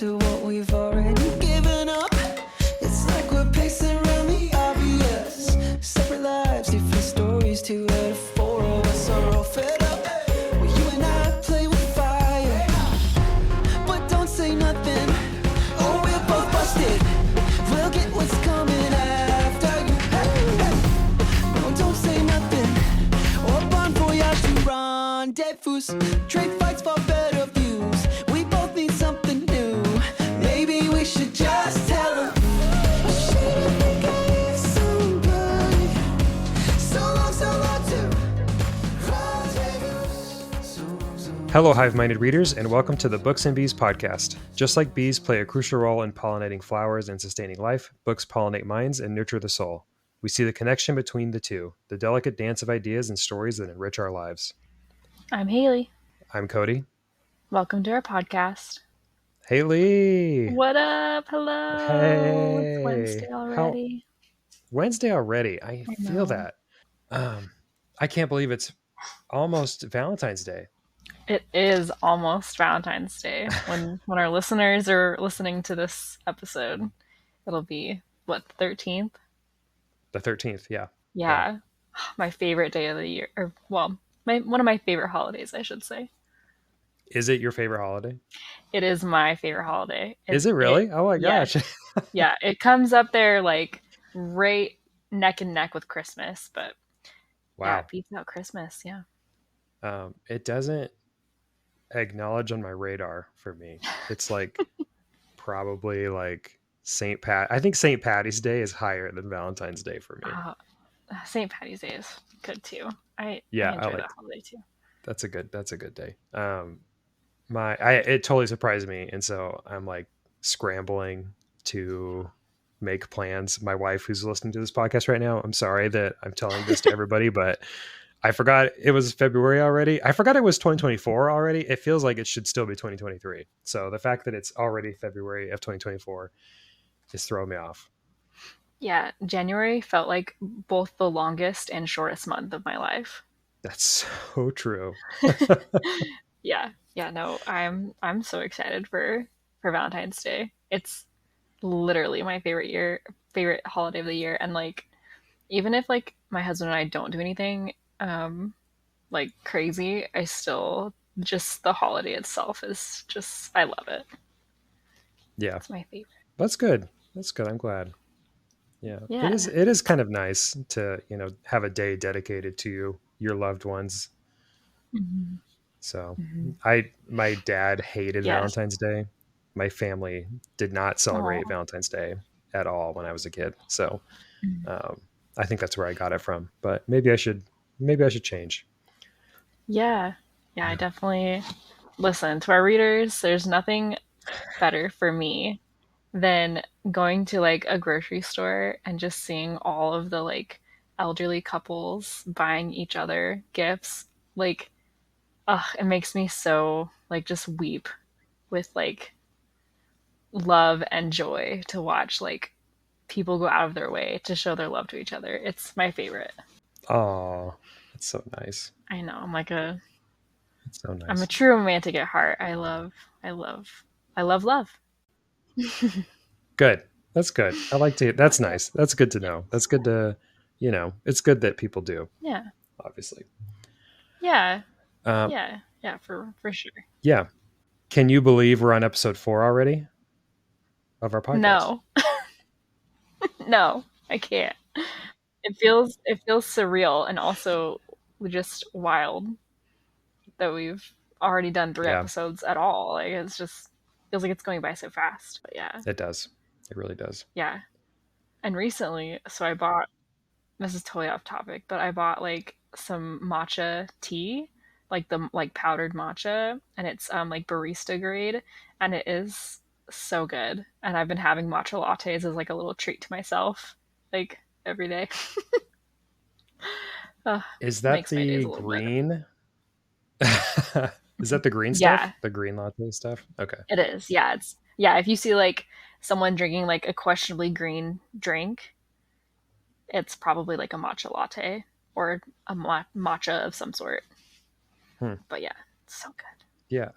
to what we've already given up. It's like we're pacing around the obvious. Separate lives, different stories, 2 out of 4 of us are all fed up. Well, you and I play with fire, but don't say nothing, or we're both busted. We'll get what's coming after you. No, don't say nothing, or bon voyage to rendezvous. Trade fights for better views. We both need something new. Maybe we should just tell them. Hello, hive-minded readers, and welcome to the Books and Bees podcast. Just like bees play a crucial role in pollinating flowers and sustaining life, books pollinate minds and nurture the soul. We see the connection between the two, the delicate dance of ideas and stories that enrich our lives. I'm Hailey. I'm Cody. Welcome to our podcast. Hailey! What up? Hello! Hey! It's Wednesday already. Wednesday already? I feel that. I can't believe it's almost Valentine's Day. It is almost Valentine's Day. When our listeners are listening to this episode, it'll be, what, the 13th? The 13th, yeah. Yeah. My favorite day of the year. Or, well, one of my favorite holidays, I should say. Is it your favorite holiday? It is my favorite holiday. Is it really? Oh my gosh. Yeah, it comes up there like right neck and neck with Christmas, but wow. Yeah, it beats out Christmas, yeah. It doesn't acknowledge on my radar for me. It's like probably like I think St. Patty's Day is higher than Valentine's Day for me. St. Patty's Day is good too. I enjoy that holiday too. That's a good day. It totally surprised me, and so I'm like scrambling to make plans. My wife, who's listening to this podcast right now, I'm sorry that I'm telling this to everybody, but I forgot it was February already. I forgot it was 2024 already. It feels like it should still be 2023. So the fact that it's already February of 2024 is throwing me off. Yeah, January felt like both the longest and shortest month of my life. That's so true. Yeah, no, I'm so excited for Valentine's Day. It's literally my favorite holiday of the year, and like even if like my husband and I don't do anything like crazy, I still just the holiday itself is just I love it. Yeah, it's my favorite. That's good. I'm glad. Yeah. It is kind of nice to have a day dedicated to your loved ones. Mm-hmm. So my dad hated Valentine's Day. My family did not celebrate Valentine's Day at all when I was a kid. So I think that's where I got it from, but maybe I should change. Yeah. I definitely listen to our readers. There's nothing better for me than going to like a grocery store and just seeing all of the like elderly couples buying each other gifts. Like, it makes me so like just weep with like love and joy to watch like people go out of their way to show their love to each other. It's my favorite. Oh, that's so nice. I know. I'm so nice. I'm a true romantic at heart. I love love. Good. That's good. I like to. That's nice. That's good to know. That's good to, it's good that people do. Yeah. Obviously. Yeah. Yeah, for sure. Yeah. Can you believe we're on episode 4 already of our podcast? No. No, I can't. It feels surreal and also just wild that we've already done 3 episodes at all. Like it's just feels like it's going by so fast. But yeah. It does. It really does. Yeah. And recently, so I bought, this is totally off topic, but I bought like some matcha tea, like the like powdered matcha, and it's like barista grade, and it is so good. And I've been having matcha lattes as like a little treat to myself, like every day. Is that the green? Is that the green stuff? Yeah. The green latte stuff? Okay. It is. Yeah. If you see like someone drinking like a questionably green drink, it's probably like a matcha latte or a matcha of some sort. But yeah, it's so good. Yeah,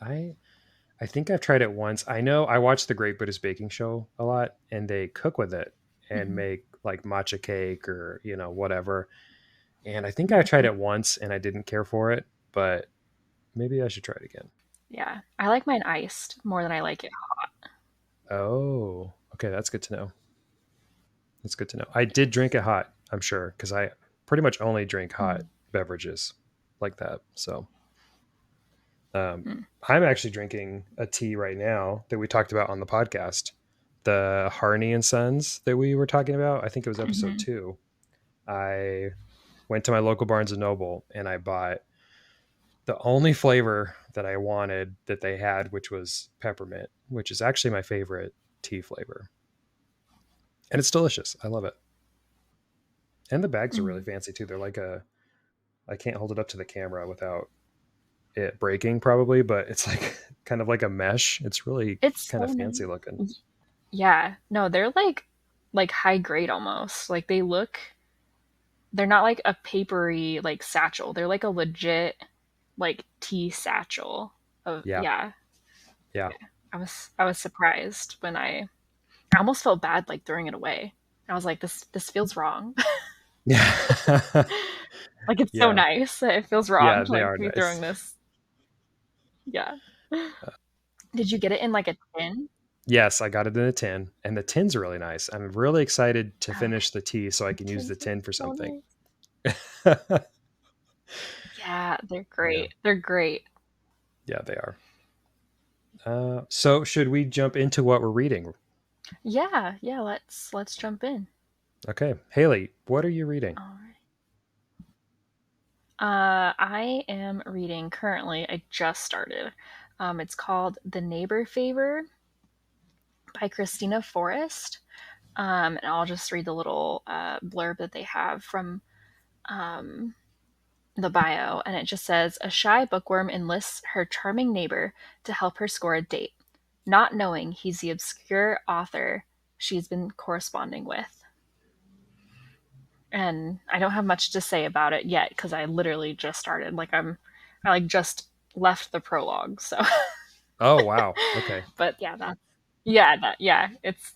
I think I've tried it once. I know I watch the Great British Baking Show a lot, and they cook with it and Mhm. make like matcha cake or whatever. And I think I tried it once and I didn't care for it, but maybe I should try it again. Yeah, I like mine iced more than I like it hot. Oh, okay, that's good to know. That's good to know. I did drink it hot, I'm sure, because I pretty much only drink hot Mm. beverages like that. So um, Mm. I'm actually drinking a tea right now that we talked about on the podcast, the Harney and Sons that we were talking about. I think it was episode Mhm. 2. I went to my local Barnes and Noble and I bought the only flavor that I wanted that they had, which was peppermint, which is actually my favorite tea flavor. And it's delicious. I love it. And the bags are really Mm. fancy too. They're like I can't hold it up to the camera without it breaking probably, but it's like kind of like a mesh. It's really It's kind so of fancy nice. looking. Yeah, no, they're like high grade almost. Like they're not like a papery like satchel. They're like a legit like tea satchel. Of Yeah. yeah. Yeah. I was surprised when I almost felt bad like throwing it away. I was like, this feels wrong. Yeah. Like it's so Yeah. nice. It feels wrong Yeah, to they like are be throwing nice. this. Yeah. Did you get it in like a tin? Yes, I got it in a tin, and the tin's really nice. I'm really excited to Oh, finish the tea so I the can use the tins are tin for so something. nice. Yeah, they're Yeah. great. They're great. Yeah, they are. So should we jump into what we're reading? Yeah, yeah, let's jump in. Okay. Haley, what are you reading? All right. I am reading currently. I just started. It's called The Neighbor Favor by Kristina Forrest. And I'll just read the little blurb that they have from um, the bio. And it just says a shy bookworm enlists her charming neighbor to help her score a date, not knowing he's the obscure author she's been corresponding with. And I don't have much to say about it yet because I literally just started. I like just left the prologue. So, Oh, wow. Okay. but yeah, it's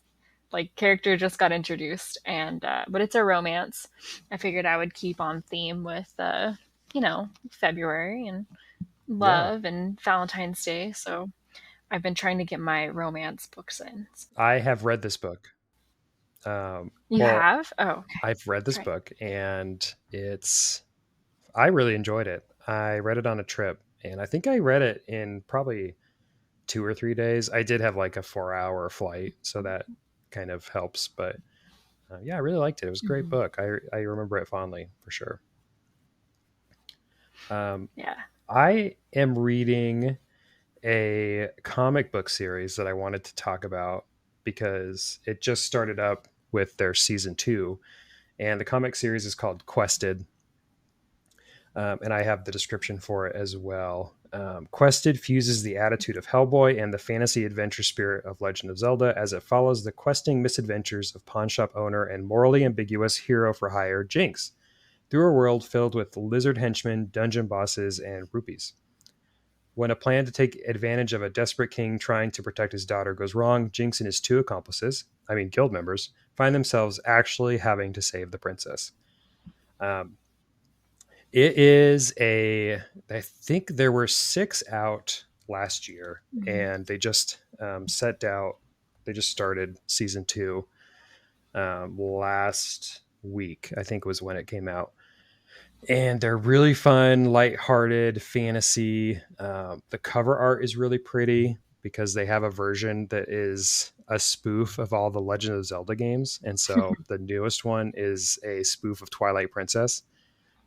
like character just got introduced, and but it's a romance. I figured I would keep on theme with February and Yeah. love and Valentine's Day. So I've been trying to get my romance books in. I have read this book. You Well, have? Oh, okay. I've read this Right. book and I really enjoyed it. I read it on a trip and I think I read it in probably 2 or 3 days. I did have like a 4 hour flight, so that kind of helps. But yeah, I really liked it. It was a great Mhm. book. I remember it fondly for sure. Um, Yeah. I am reading a comic book series that I wanted to talk about because it just started up with their season 2, and the comic series is called Quested. And I have the description for it as well. Quested fuses the attitude of Hellboy and the fantasy adventure spirit of Legend of Zelda as it follows the questing misadventures of pawnshop owner and morally ambiguous hero for hire Jinx through a world filled with lizard henchmen, dungeon bosses, and rupees. When a plan to take advantage of a desperate king trying to protect his daughter goes wrong, Jinx and his 2 accomplices, guild members, find themselves actually having to save the princess. Um, It is I think there were 6 out last year, Mhm. and they just started season 2 last week, I think was when it came out. And they're really fun, lighthearted fantasy. The cover art is really pretty because they have a version that is a spoof of all the Legend of Zelda games. And so the newest one is a spoof of Twilight Princess,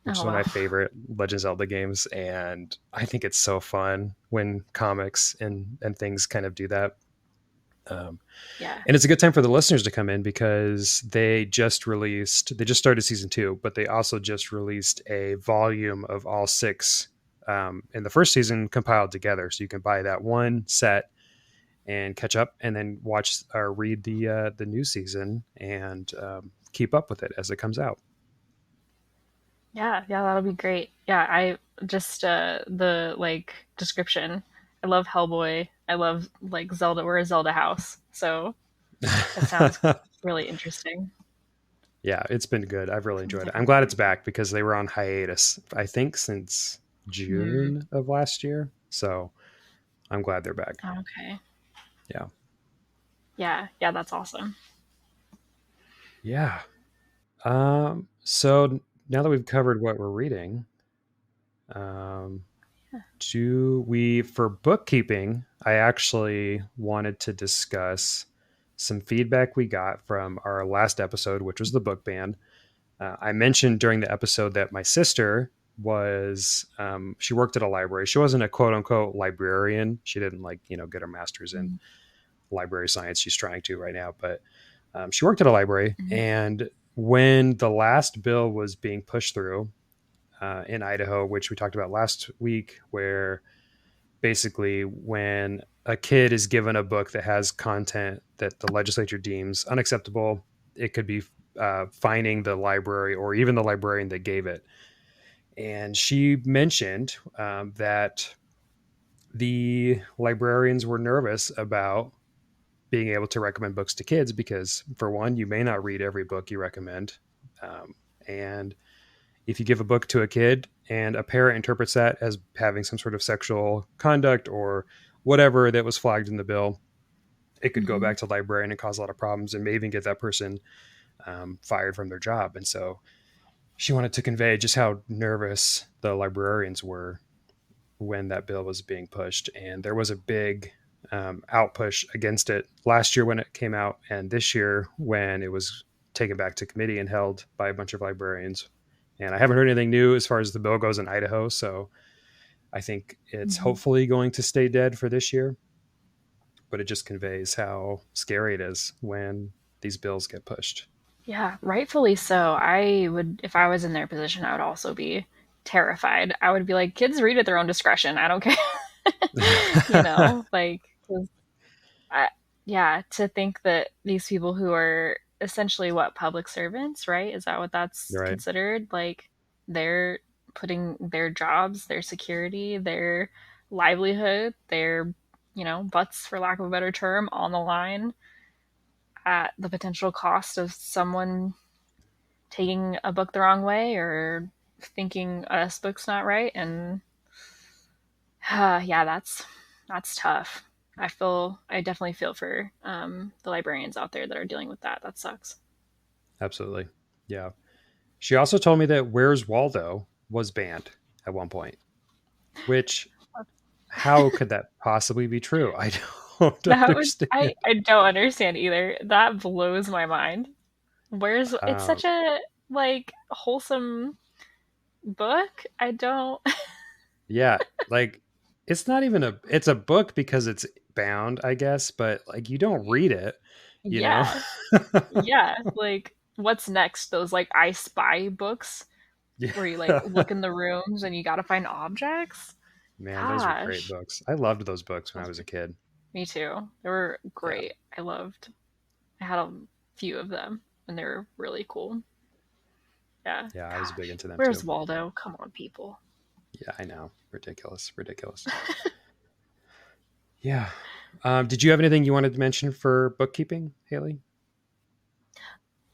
which Oh is one of wow. my favorite Legend of Zelda games. And I think it's so fun when comics and things kind of do that. Um, Yeah. and it's a good time for the listeners to come in because they just started season 2, but they also just released a volume of all 6 in the first season compiled together. So you can buy that one set and catch up and then watch or read the new season and keep up with it as it comes out. Yeah, yeah, that'll be great. Yeah, I just the like description. I love Hellboy. I love like Zelda. We're a Zelda house, so that sounds really interesting. Yeah, it's been good. I've really Sounds enjoyed it. like I'm glad it's back because they were on hiatus, I think, since mm, June of last year. So I'm glad they're back. okay. Yeah. Yeah, yeah, that's awesome. Yeah. So now that we've covered what we're reading, um, do we, for bookkeeping, I actually wanted to discuss some feedback we got from our last episode, which was the book ban. I mentioned during the episode that my sister was, she worked at a library. She wasn't a quote unquote librarian. She didn't like, get her master's in library science. She's trying to right now, but she worked at a library. Mm-hmm. And when the last bill was being pushed through in Idaho, which we talked about last week, where basically when a kid is given a book that has content that the legislature deems unacceptable, it could be fining the library or even the librarian that gave it. And she mentioned that the librarians were nervous about being able to recommend books to kids because, for one, you may not read every book you recommend. And if you give a book to a kid and a parent interprets that as having some sort of sexual conduct or whatever that was flagged in the bill, it could go Mm-hmm. back to the librarian and cause a lot of problems and may even get that person fired from their job. And so she wanted to convey just how nervous the librarians were when that bill was being pushed. And there was a big out push against it last year when it came out, and this year when it was taken back to committee and held by a bunch of librarians. And I haven't heard anything new as far as the bill goes in Idaho, so I think it's Mm-hmm. hopefully going to stay dead for this year. But it just conveys how scary it is when these bills get pushed. Yeah, rightfully so. I would, if I was in their position, I would also be terrified. I would be like, kids read at their own discretion. I don't care. Like, 'cause I, yeah, to think that these people who are essentially what, public servants, right? Is that what that's Right. considered? Like, they're putting their jobs, their security, their livelihood, their, butts, for lack of a better term, on the line at the potential cost of someone taking a book the wrong way or thinking this book's not right. And yeah, that's tough. I definitely feel for the librarians out there that are dealing with that. That sucks. Absolutely. Yeah. She also told me that Where's Waldo was banned at one point, which, how could that possibly be true? I don't That would understand. I don't understand either. That blows my mind. Where's It's Um, such a like wholesome book. I don't. yeah, like it's not even it's a book because it's bound, I guess, but like you don't read it, you know? Yeah, yeah. Like, what's next? Those like I Spy books Yeah. where you like look in the rooms and you gotta find objects. Man, those were great Gosh, books. I loved those books when I those was a were, kid. me too. They were Yeah. great. I had a few of them and they were really cool. Yeah. Yeah, I was big Gosh, into them where's too. Waldo? Come on, people. Yeah, I know. Ridiculous. Ridiculous. Yeah. Did you have anything you wanted to mention for bookkeeping, Haley?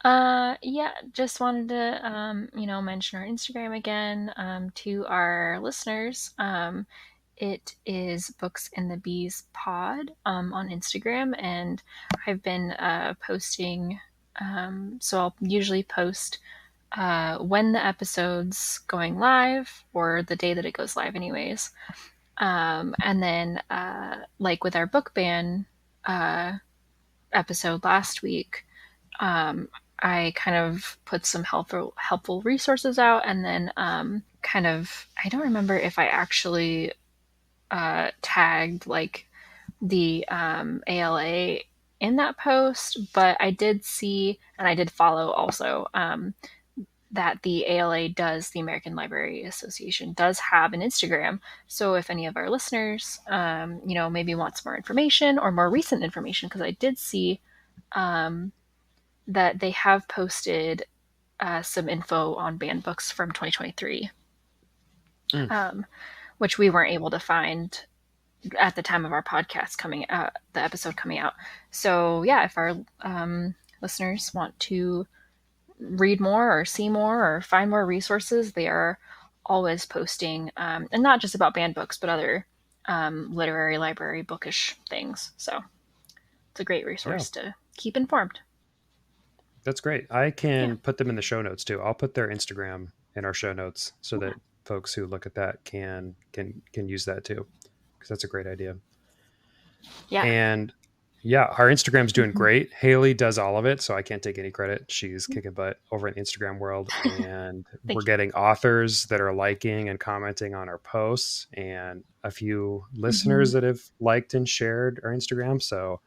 Yeah, just wanted to, mention our Instagram again, to our listeners. It is Books and the Bees Pod, on Instagram, and I've been, posting, so I'll usually post, when the episode's going live, or the day that it goes live anyways. And then, like with our book ban, episode last week, um, I kind of put some helpful resources out, and then kind of, I don't remember if I actually tagged like the ALA in that post, but I did see and I did follow also, that the ALA does, the American Library Association does have an Instagram. So if any of our listeners, maybe want some more information or more recent information, because I did see um, that they have posted some info on banned books from 2023, Mm. which we weren't able to find at the time of our podcast coming out, the episode coming out. So yeah, if our listeners want to read more or see more or find more resources, they are always posting, and not just about banned books, but other literary, library, bookish things. So it's a great Yeah, resource to keep informed. that's great. I Yeah. can put them in the show notes too. I'll put their Instagram in our show notes so Yeah. that folks who look at that can use that too, because that's a great idea. Yeah. And yeah, our Instagram's doing Mhm. great. Haley does all of it, so I can't take any credit. She's kicking butt over in the Instagram world, and we're Thank you. getting authors that are liking and commenting on our posts, and a few listeners Mhm. that have liked and shared our Instagram. So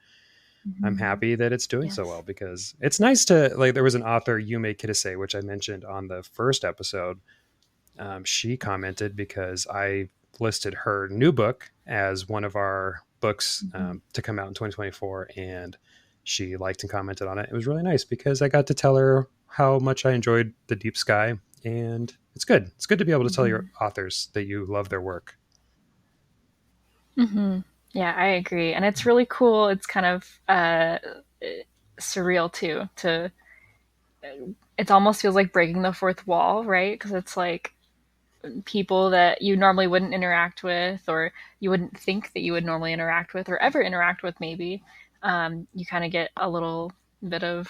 I'm Mhm. happy that it's doing so Yes. well, because it's nice to, like, there was an author, Yume Kitase, which I mentioned on the first episode. She commented because I listed her new book as one of our books Mhm. to come out in 2024, and she liked and commented on it. It was really nice because I got to tell her how much I enjoyed The Deep Sky, and it's good. It's good to be able to tell your Mhm. authors that you love their work. Mhm. Yeah, I agree, and it's really cool. It's kind of surreal too. To it almost feels like breaking the fourth wall, right? Because it's like people that you normally wouldn't interact with, or you wouldn't think that you would normally interact with, or ever interact with. Maybe you kind of get a little bit of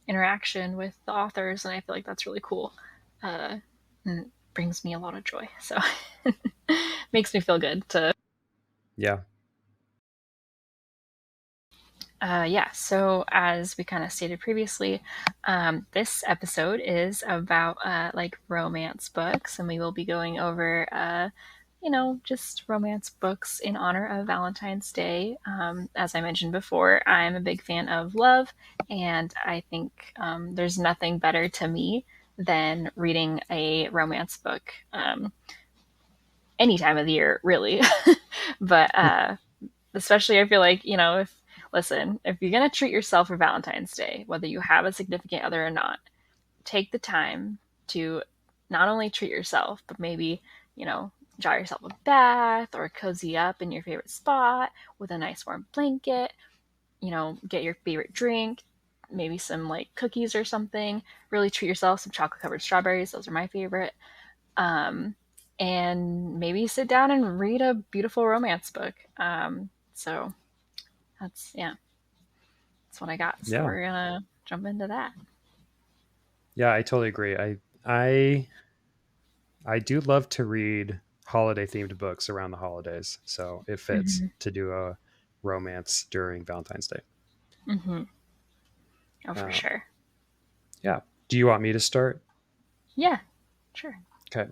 interaction with the authors, and I feel like that's really cool. And it brings me a lot of joy. So makes me feel good to Yeah. yeah, so as we kind of stated previously, this episode is about like romance books, and we will be going over, just romance books in honor of Valentine's Day. As I mentioned before, I'm a big fan of love, and I think there's nothing better to me than reading a romance book any time of the year, really. But especially I feel like, if listen, if you're going to treat yourself for Valentine's Day, whether you have a significant other or not, take the time to not only treat yourself, but maybe, draw yourself a bath or cozy up in your favorite spot with a nice warm blanket, get your favorite drink, maybe some like cookies or something. Really treat yourself, some chocolate covered strawberries, those are my favorite. um, and maybe sit down and read a beautiful romance book. So yeah, that's what I got. So Yeah. we're gonna jump into that. Yeah, I totally agree. I I do love to read holiday themed books around the holidays, so it fits Mm-hmm. to do a romance during Valentine's Day. Mm-hmm. Oh, for Um, sure. yeah. Do you want me to start? Yeah, sure. Okay.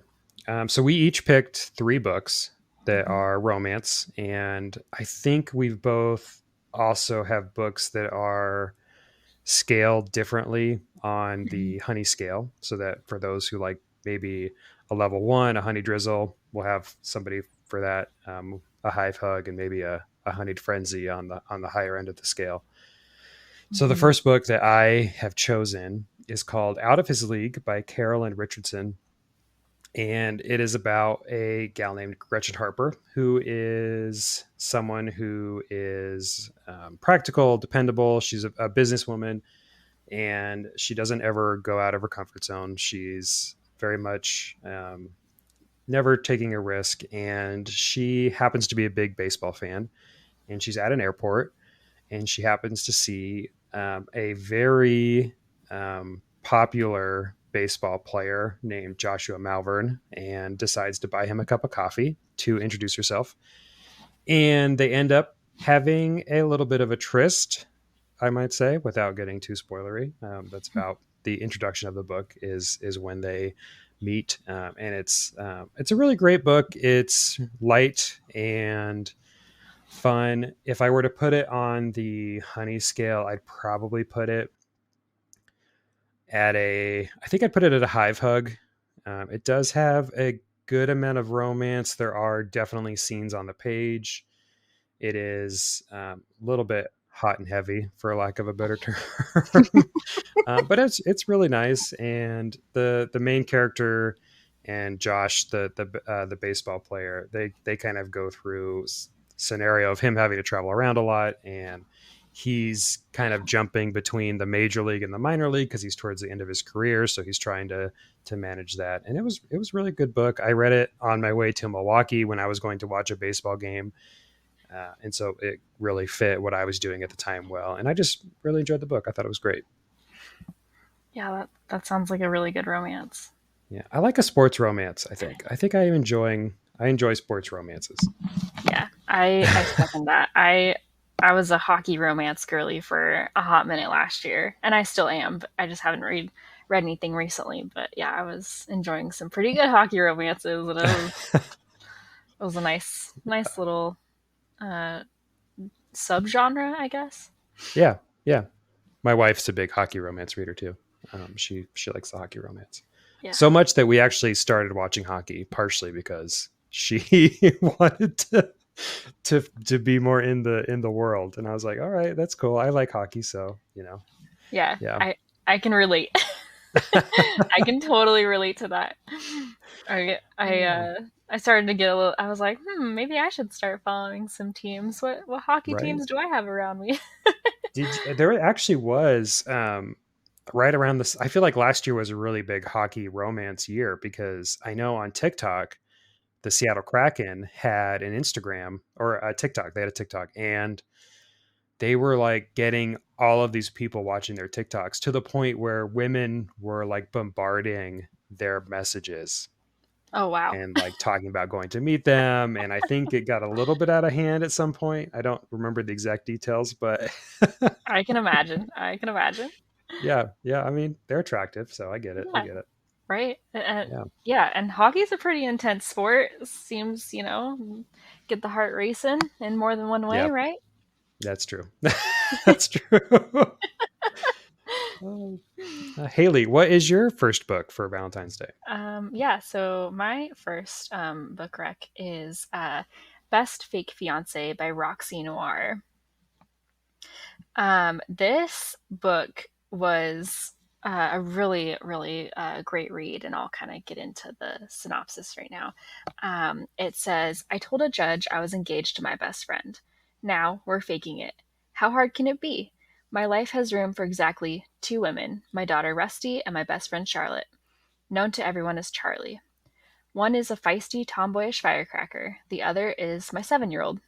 So we each picked three books that Mm-hmm. are romance, and I think we've both also have books that are scaled differently on Mm-hmm. the honey scale, so that for those who like maybe a level one, a honey drizzle, we'll have somebody for that, a hive hug, and maybe a honeyed frenzy on the higher end of the scale. So the Mm-hmm. first book that I have chosen is called Out of His League by Carol and Richardson, and it is about a gal named Gretchen Harper, who is someone who is practical, dependable. She's a businesswoman, and she doesn't ever go out of her comfort zone. She's very much never taking a risk, and she happens to be a big baseball fan. And she's at an airport, and she happens to see a very popular baseball player named Joshua Malvern, and decides to buy him a cup of coffee to introduce herself. And they end up having a little bit of a tryst, I might say, without getting too spoilery. That's about the introduction of the book is when they meet, and it's a really great book. It's light and fun. If I were to put it on the honey scale, I'd probably put it I think I'd put it at a hive hug. It does have a good amount of romance. There are definitely scenes on the page. It is a little bit hot and heavy, for lack of a better term, but it's really nice. And the main character and Josh, the baseball player, they kind of go through scenario of him having to travel around a lot, and he's kind of jumping between the major league and the minor league because he's towards the end of his career, so he's trying to manage that. And it was really a good book. I read it on my way to Milwaukee when I was going to watch a baseball game, and so it really fit what I was doing at the time well, and I just really enjoyed the book. I thought it was great. Yeah, that sounds like a really good romance. Yeah, I like a sports romance. I think I enjoy sports romances. Yeah, I second that. I was a hockey romance girly for a hot minute last year, and I still am, but I just haven't read anything recently. But yeah, I was enjoying some pretty good hockey romances, and it was a nice little subgenre, I guess. Yeah, yeah. My wife's a big hockey romance reader too. She likes the hockey romance. Yeah. So much that we actually started watching hockey partially because she wanted to be more in the world, and I was like, all right, that's cool. I like hockey, so Yeah. Yeah. I can relate. I can totally relate to that. I started to get a little. I was like, maybe I should start following some teams. What hockey Right. teams do I have around me? There actually was right around this. I feel like last year was a really big hockey romance year because I know on TikTok, the Seattle Kraken had an Instagram or a TikTok. They had a TikTok, and they were like getting all of these people watching their TikToks to the point where women were like bombarding their messages. Oh, wow. And like talking about going to meet them. And I think it got a little bit out of hand at some point. I don't remember the exact details, but I can imagine. yeah. I mean, they're attractive, so I get it. Yeah. I get it. Right? Yeah, and hockey's a pretty intense sport. Seems, get the heart racing in more than one way, Yep. right? That's true. That's true. Hailey, what is your first book for Valentine's Day? Yeah, so my first book rec is Best Fake Fiance by Roxie Noir. This book was a really, really great read, and I'll kind of get into the synopsis right now. It says, I told a judge I was engaged to my best friend. Now we're faking it. How hard can it be? My life has room for exactly 2 women, my daughter Rusty and my best friend Charlotte, known to everyone as Charlie. One is a feisty, tomboyish firecracker. The other is my 7-year-old.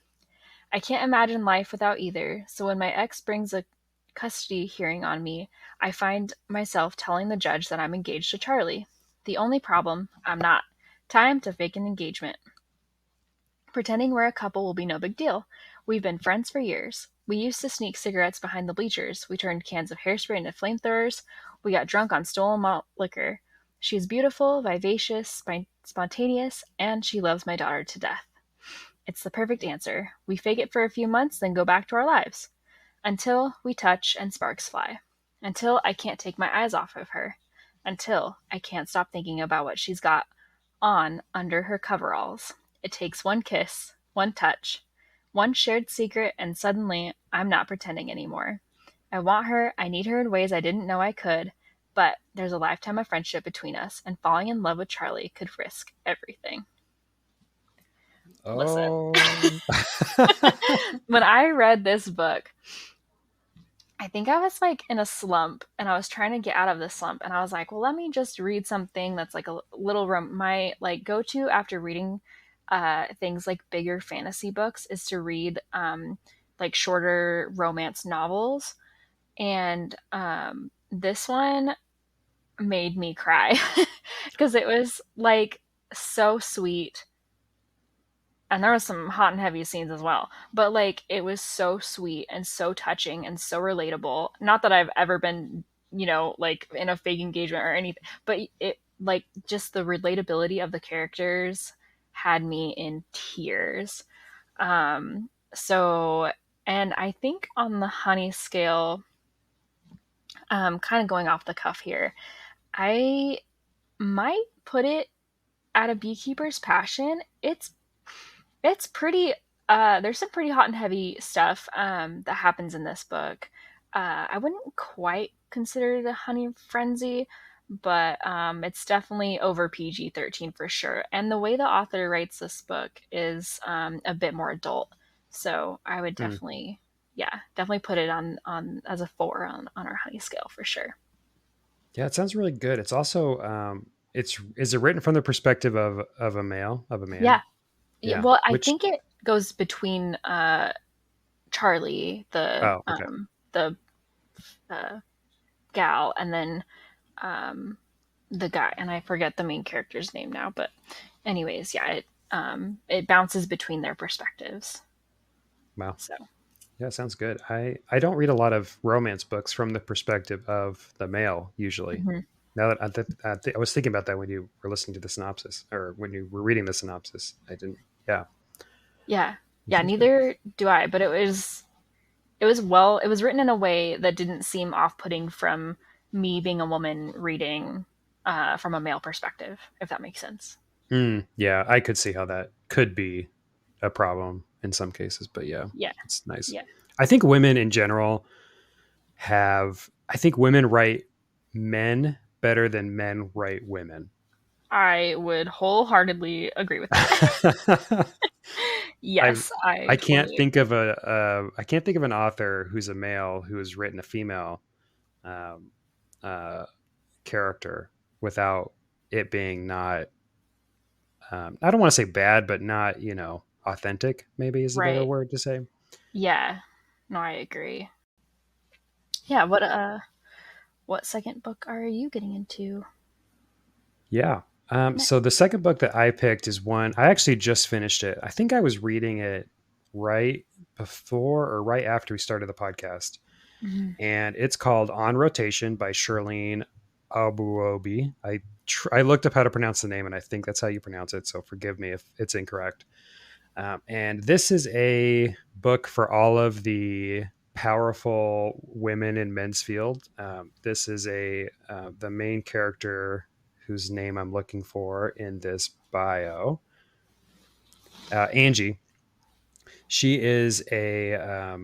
I can't imagine life without either, so when my ex brings a custody hearing on me, I find myself telling the judge that I'm engaged to Charlie. The only problem, I'm not. Time to fake an engagement. Pretending we're a couple will be no big deal. We've been friends for years. We used to sneak cigarettes behind the bleachers. We turned cans of hairspray into flamethrowers. We got drunk on stolen malt liquor. She's beautiful, vivacious, spontaneous, and she loves my daughter to death. It's the perfect answer. We fake it for a few months, then go back to our lives. Until we touch and sparks fly. Until I can't take my eyes off of her. Until I can't stop thinking about what she's got on under her coveralls. It takes one kiss, one touch, one shared secret, and suddenly I'm not pretending anymore. I want her, I need her in ways I didn't know I could, but there's a lifetime of friendship between us, and falling in love with Charlie could risk everything. Oh. When I read this book, I think I was like in a slump, and I was trying to get out of the slump, and I was like, well, let me just read something that's like a little my like go-to after reading things like bigger fantasy books is to read like shorter romance novels, and this one made me cry because it was like so sweet. And there was some hot and heavy scenes as well, but like it was so sweet and so touching and so relatable. Not that I've ever been, like in a fake engagement or anything, but it like just the relatability of the characters had me in tears. So, and I think on the honey scale, kind of going off the cuff here, I might put it at a beekeeper's passion. It's pretty, there's some pretty hot and heavy stuff that happens in this book. I wouldn't quite consider it a honey frenzy, but it's definitely over PG-13 for sure. And the way the author writes this book is a bit more adult. So I would Hmm. definitely, yeah, definitely put it on as a 4 on our honey scale for sure. Yeah, it sounds really good. It's also is it written from the perspective of a male, of a man? Yeah. Yeah, Yeah. well, I Which think it goes between Charlie, oh, okay. the uh, gal, and then um, the guy, and I forget the main character's name now. But anyways, yeah, it bounces between their perspectives. Wow. So Yeah, sounds good. I don't read a lot of romance books from the perspective of the male usually. mhm. Now that I was thinking about that when you were listening to the synopsis or when you were reading the synopsis, I didn't. Yeah, Yeah, it yeah, sounds good. neither do I. But it was written in a way that didn't seem off-putting from me being a woman reading from a male perspective, if that makes sense. Yeah, I could see how that could be a problem in some cases, but yeah, Yeah, it's nice. yeah, I think women in general I think women write men better than men write women. I would wholeheartedly agree with that. I Yes, I I can't totally think of I can't think of an author who's a male who has written a female um, uh, character without it being not I don't want to say bad, but not authentic. Maybe is a better right. word to say. Yeah. No, I agree. Yeah, what second book are you getting into Yeah. next? So the second book that I picked is one I actually just finished it. I think I was reading it right before or right after we started the podcast, Mhm. and it's called On Rotation by Shirlene Obuobi. I looked up how to pronounce the name, and I think that's how you pronounce it. So forgive me if it's incorrect. And this is a book for all of the powerful women in men's field. This is the main character whose name I'm looking for in this bio, Angie. She is a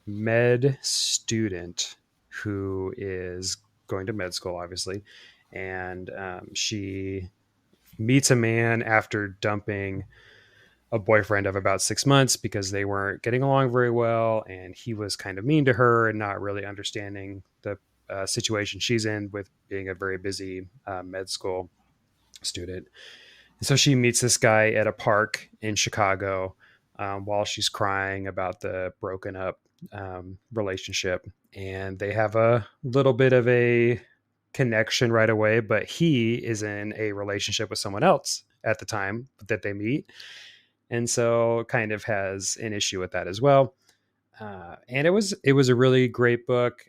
med student who is going to med school, obviously, and she meets a man after dumping a boyfriend of about 6 months because they weren't getting along very well, and he was kind of mean to her and not really understanding the situation she's in with being a very busy med school student. And so she meets this guy at a park in Chicago while she's crying about the broken up relationship. And they have a little bit of a connection right away, but he is in a relationship with someone else at the time that they meet. And so kind of has an issue with that as well. And it was a really great book.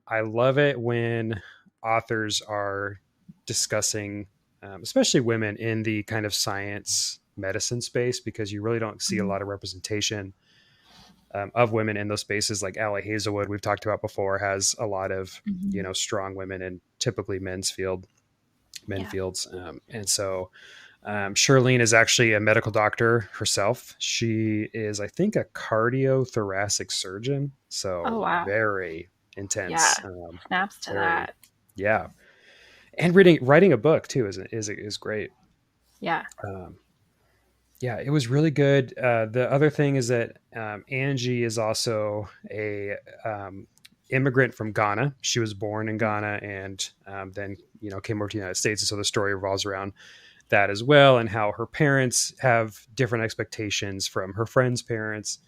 I love it when authors are discussing, especially women in the kind of science medicine space, because you really don't see a Mhm. lot of representation of women in those spaces. Like Allie Hazelwood, we've talked about before, has a lot of Mhm. strong women in typically men Yeah. fields, and so Shirlene is actually a medical doctor herself. She is, I think, a cardiothoracic surgeon. Oh, So wow. very Yeah. intense. Snaps to Very, that. yeah. And writing a book too is great. Yeah. Um, yeah, it was really good. The other thing is that Angie is also a immigrant from Ghana. She was born in Ghana and then came over to the United States. And so the story revolves around that as well, and how her parents have different expectations from her friends' parents.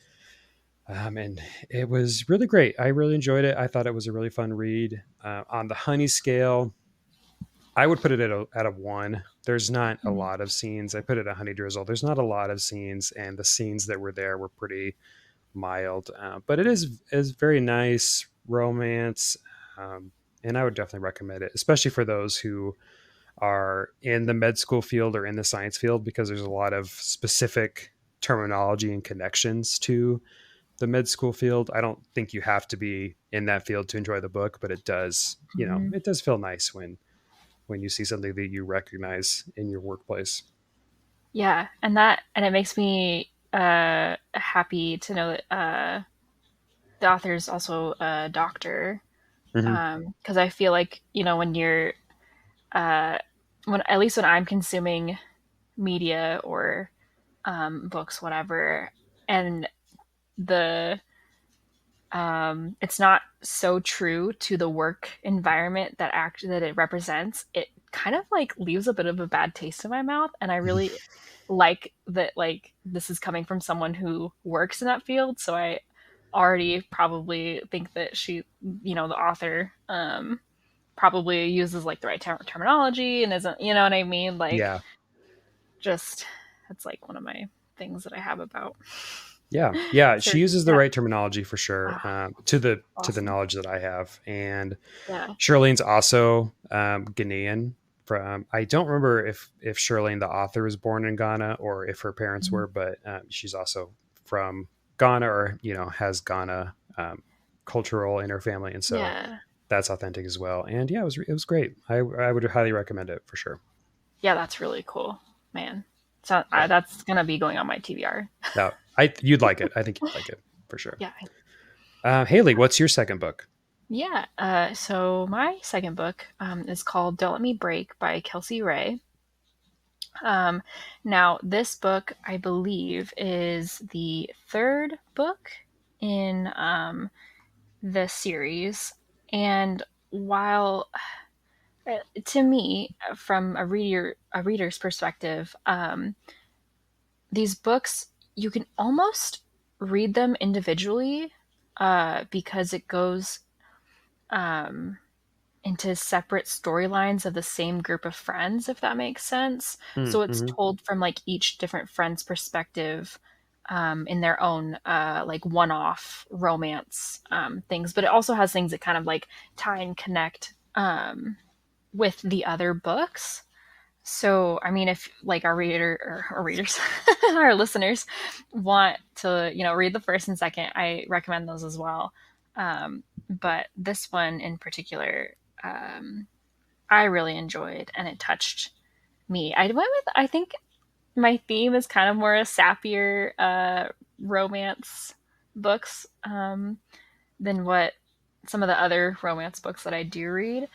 And it was really great. I really enjoyed it. I thought it was a really fun read. On the honey scale, I would put it at a 1. There's not a Mhm. lot of scenes. I put it a honey drizzle. There's not a lot of scenes, and the scenes that were there were pretty mild. But it is very nice romance, and I would definitely recommend it, especially for those who are in the med school field or in the science field, because there's a lot of specific terminology and connections to the med school field. I don't think you have to be in that field to enjoy the book, but it does, Mhm. it does feel nice when you see something that you recognize in your workplace. Yeah, and it makes me happy to know that the author is also a doctor. Hmm. Because I feel like when you're uh, when at least when I'm consuming media or books, whatever, and the it's not so true to the work environment that it represents, it kind of like leaves a bit of a bad taste in my mouth. And I really like that, like, this is coming from someone who works in that field. So I already probably think that she, the author, probably uses like the right terminology and isn't, you know what I mean? Like, Yeah. just, that's like one of my things that I have about. Yeah, she uses the Yeah. right terminology for sure, to the Awesome. knowledge that I have. And Yeah. Shirlene's also Ghanaian. From, I don't remember if Shirlene the author was born in Ghana or if her parents were, but she's also from Ghana, or has Ghana cultural in her family, and so Yeah. that's authentic as well. And yeah, it was great. I would highly recommend it for sure. Yeah, that's really cool, man. So Yeah, that's gonna be going on my TBR. no, you'd like it. I think you'd like it for sure. Yeah. Haley, what's your second book? Yeah. So my second book is called "Don't Let Me Break" by Kelsie Ray. Now this book, I believe, is the third book in the series, and while to me, from a reader's perspective, these books, you can almost read them individually, because it goes into separate storylines of the same group of friends, if that makes sense. So it's Mm-hmm. told from like each different friend's perspective, in their own like one-off romance things, but it also has things that kind of like tie and connect with the other books. So, I mean, if like our readers, our listeners want to, read the first and second, I recommend those as well. But this one in particular, I really enjoyed, and it touched me. I think my theme is kind of more a sappier romance books, than what some of the other romance books that I do read.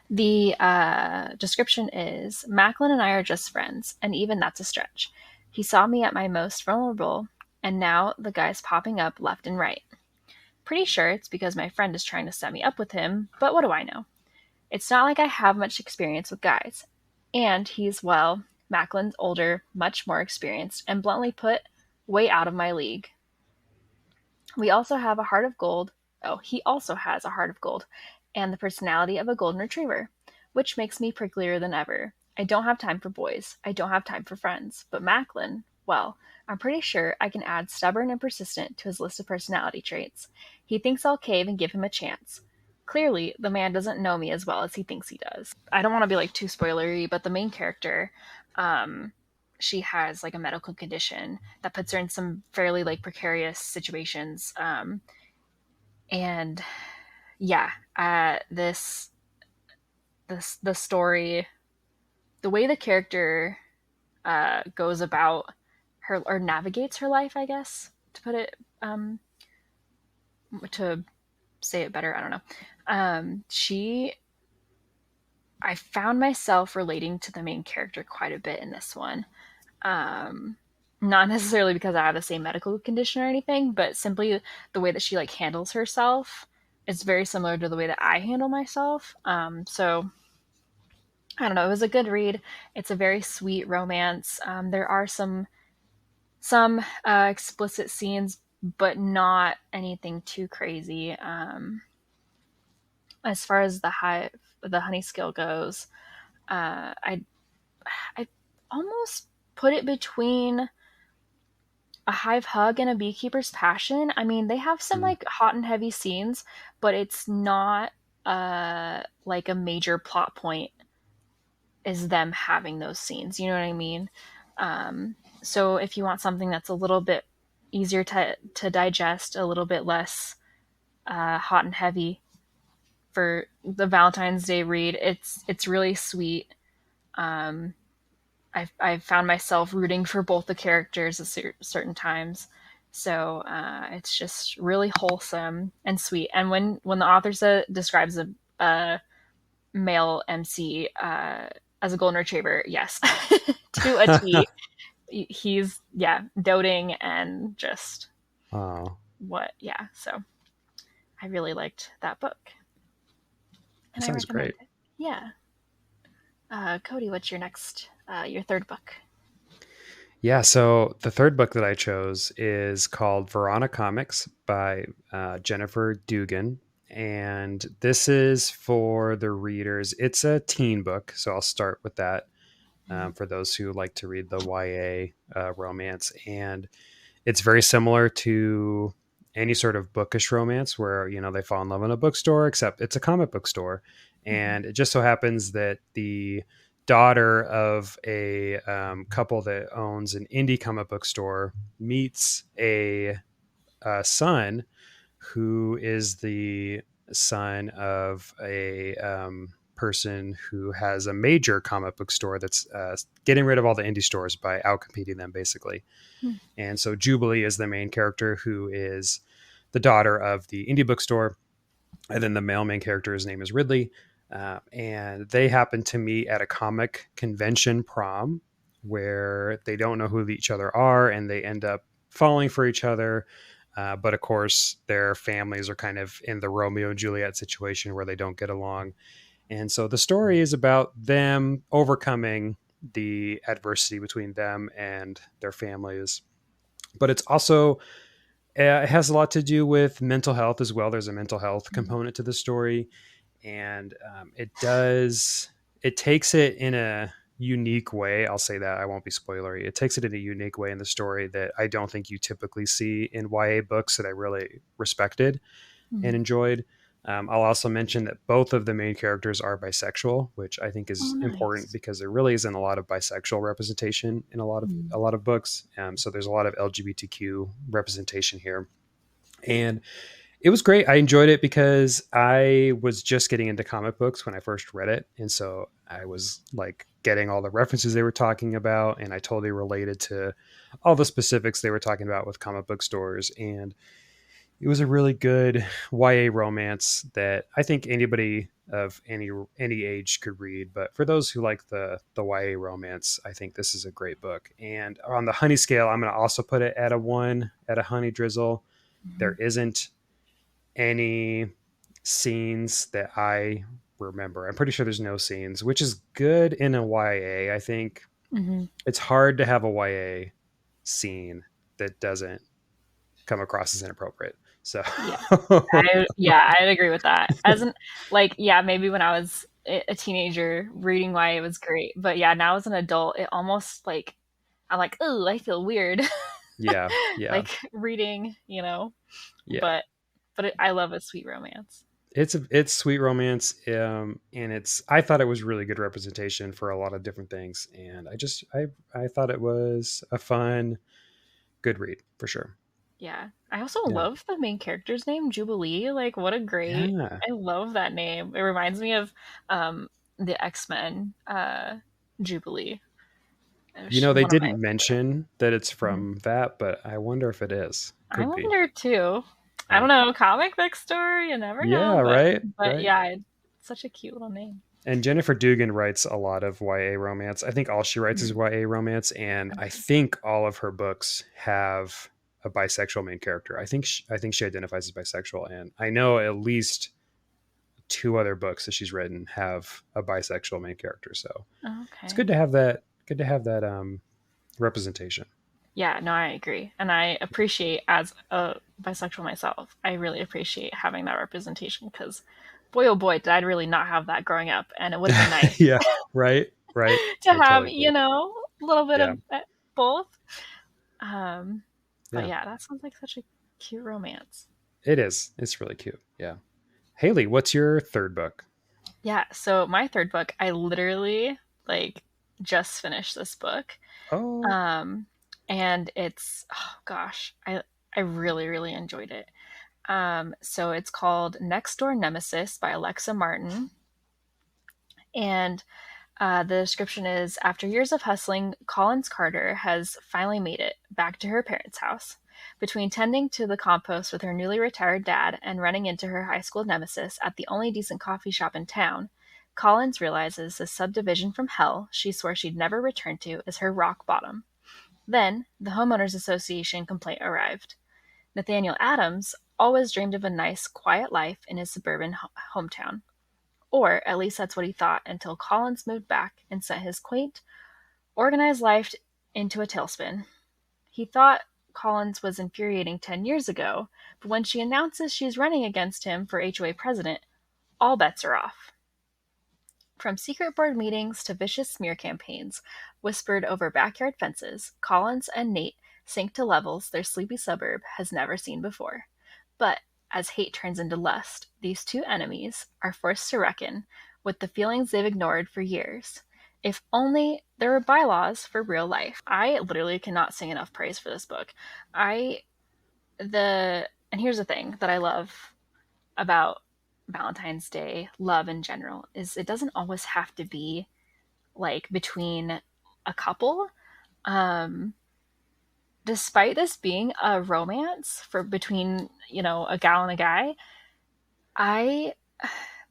The description is: Macklin and I are just friends, and even that's a stretch. He saw me at my most vulnerable, and now the guy's popping up left and right. Pretty sure it's because my friend is trying to set me up with him, but what do I know? It's not like I have much experience with guys. And he's, well, Macklin's older, much more experienced, and bluntly put, way out of my league. We also have a heart of gold. Oh, he also has a heart of gold and the personality of a golden retriever, which makes me pricklier than ever. I don't have time for boys. I don't have time for friends. But Macklin, well, I'm pretty sure I can add stubborn and persistent to his list of personality traits. He thinks I'll cave and give him a chance. Clearly, the man doesn't know me as well as he thinks he does. I don't want to be like too spoilery, but the main character, she has like a medical condition that puts her in some fairly like precarious situations. And yeah, the story, the way the character goes about her, or navigates her life, I guess, to put it, to say it better, I don't know. I found myself relating to the main character quite a bit in this one. Not necessarily because I have the same medical condition or anything, but simply the way that she like handles herself is very similar to the way that I handle myself. So I don't know. It was a good read. It's a very sweet romance. There are some explicit scenes, but not anything too crazy. As far as the honey skill goes, I almost put it between a hive hug and a beekeeper's passion. I mean, they have some like hot and heavy scenes, but it's not like a major plot point is them having those scenes. You know what I mean? So if you want something that's a little bit easier to digest, a little bit less hot and heavy for the Valentine's Day read, it's really sweet. I've found myself rooting for both the characters at certain times. So it's just really wholesome and sweet. And when the author describes a male MC as a golden retriever, yes, to a T. he's doting and just Oh, so I really liked that book that and I sounds recommend great. it. Yeah. Cody, what's your third book? Yeah, so the third book that I chose is called Verona Comics by Jennifer Dugan. And this is for the readers. It's a teen book, so I'll start with that for those who like to read the YA romance. And it's very similar to any sort of bookish romance where, they fall in love in a bookstore, except it's a comic book store. Mhm. And it just so happens that the daughter of a couple that owns an indie comic book store meets a son who is the son of a person who has a major comic book store that's getting rid of all the indie stores by outcompeting them, basically. Hmm. And so Jubilee is the main character, who is the daughter of the indie bookstore. And then the male main character, his name is Ridley. And they happen to meet at a comic convention prom where they don't know who each other are and they end up falling for each other. But of course, their families are kind of in the Romeo and Juliet situation where they don't get along. And so the story is about them overcoming the adversity between them and their families. But it's also it has a lot to do with mental health as well. There's a mental health component to the story, and it takes it in a unique way. I'll say that, I won't be spoilery. It takes it in a unique way in the story that I don't think you typically see in YA books that I really respected and Mhm. enjoyed. I'll also mention that both of the main characters are bisexual, which I think Oh, is important nice. because there really isn't a lot of bisexual representation in Mhm. a lot of books. So there's a lot of LGBTQ representation here, and it was great. I enjoyed it because I was just getting into comic books when I first read it, and so I was like getting all the references they were talking about, and I totally related to all the specifics they were talking about with comic book stores. And it was a really good YA romance that I think anybody of any age could read. But for those who like the YA romance, I think this is a great book. And on the honey scale, I'm going to also put it at a 1, at a honey drizzle. There Mhm. isn't any scenes that I remember. I'm pretty sure there's no scenes, which is good in a YA. I think Mhm. it's hard to have a YA scene that doesn't come across as inappropriate. So Yeah. I'd agree with that. As an maybe when I was a teenager reading YA was great, but yeah, now as an adult, it almost like I'm like, oh, I feel weird, yeah, yeah, like reading, yeah. but I love a sweet romance. It's sweet romance, and I thought it was really good representation for a lot of different things, and I thought it was a fun, good read for sure. Yeah. I also Yeah, love the main character's name, Jubilee. Like, what a great, yeah. I love that name. It reminds me of um, the X-Men Jubilee. It was They one of my didn't mention that it's Mhm. from that, but I wonder if it is. I Could be. wonder too. I Yeah, don't know, comic book store, you never yeah. know, Right, but right. yeah, it's such a cute little name. And Jennifer Dugan writes a lot of YA romance. I think all she writes is Mm. YA romance, and I Okay. think all of her books have a bisexual main character. I think she identifies as bisexual, and I know at least two other books that she's written have a bisexual main character. So it's Okay. good to have that. Good to have that representation. Yeah, no, I agree. And I appreciate, as a bisexual myself, I really appreciate having that representation because boy, oh boy, did I really not have that growing up. And it would have been nice Yeah, right, right. to I have, totally agree. a little bit Yeah, of both. Um, but yeah. yeah, that sounds like such a cute romance. It is. It's really cute. Yeah. Haley, what's your third book? Yeah, so my third book, I literally like just finished this book. Oh, Um, and it's, oh gosh, I really, really enjoyed it. So it's called Next Door Nemesis by Alexa Martin. And the description is after years of hustling, Collins Carter has finally made it back to her parents' house. Between tending to the compost with her newly retired dad and running into her high school nemesis at the only decent coffee shop in town, Collins realizes the subdivision from hell she swore she'd never return to is her rock bottom. Then the Homeowners Association complaint arrived. Nathaniel Adams always dreamed of a nice, quiet life in his suburban hometown. Or at least that's what he thought until Collins moved back and sent his quaint, organized life into a tailspin. He thought Collins was infuriating 10 years ago, but when she announces she's running against him for HOA president, all bets are off. From secret board meetings to vicious smear campaigns whispered over backyard fences, Collins and Nate sink to levels their sleepy suburb has never seen before. But as hate turns into lust, these two enemies are forced to reckon with the feelings they've ignored for years. If only there were bylaws for real life. I literally cannot sing enough praise for this book. And here's the thing that I love about Valentine's Day, love in general, is it doesn't always have to be like between a couple. Despite this being a romance between, a gal and a guy,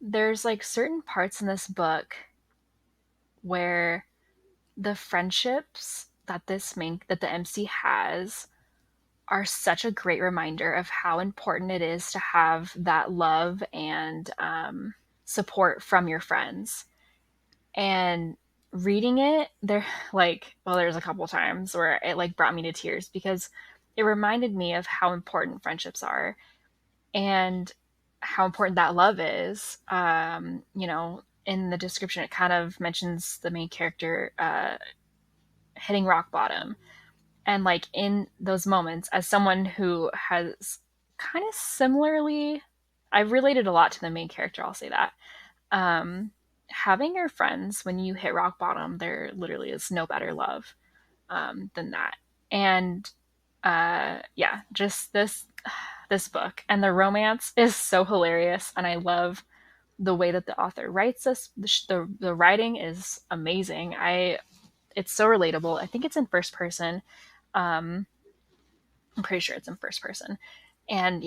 there's like certain parts in this book where the friendships that the MC has are such a great reminder of how important it is to have that love and support from your friends. And reading it, there's a couple times where it like brought me to tears because it reminded me of how important friendships are and how important that love is. In the description, it kind of mentions the main character hitting rock bottom. And like in those moments, as someone who has kind of similarly, I've related a lot to the main character, I'll say that. Having your friends when you hit rock bottom, there literally is no better love than that. And just this book and the romance is so hilarious, and I love the way that the author writes this. The writing is amazing. It's so relatable. I think it's in first person. I'm pretty sure it's in first person, and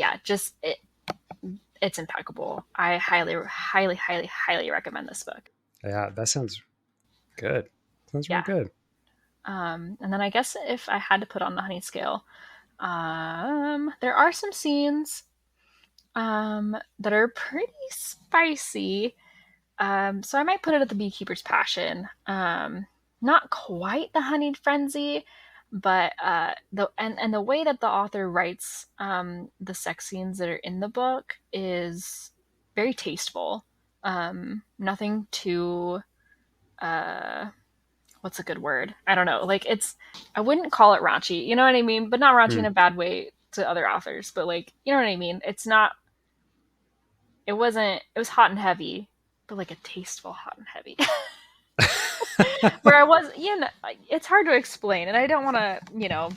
it's impeccable. I highly, highly, highly, highly recommend this book. Yeah, that sounds good. Sounds Yeah. real good. And then I guess if I had to put on the honey scale, there are some scenes that are pretty spicy. So I might put it at the Beekeeper's Passion. Not quite the honeyed frenzy, but the way that the author writes the sex scenes that are in the book is very tasteful. Nothing too what's a good word? I don't know. Like I wouldn't call it raunchy, you know what I mean? But not raunchy in a bad way to other authors, but like, you know what I mean? It was hot and heavy, but like a tasteful hot and heavy. Where I was, it's hard to explain, and I don't want to,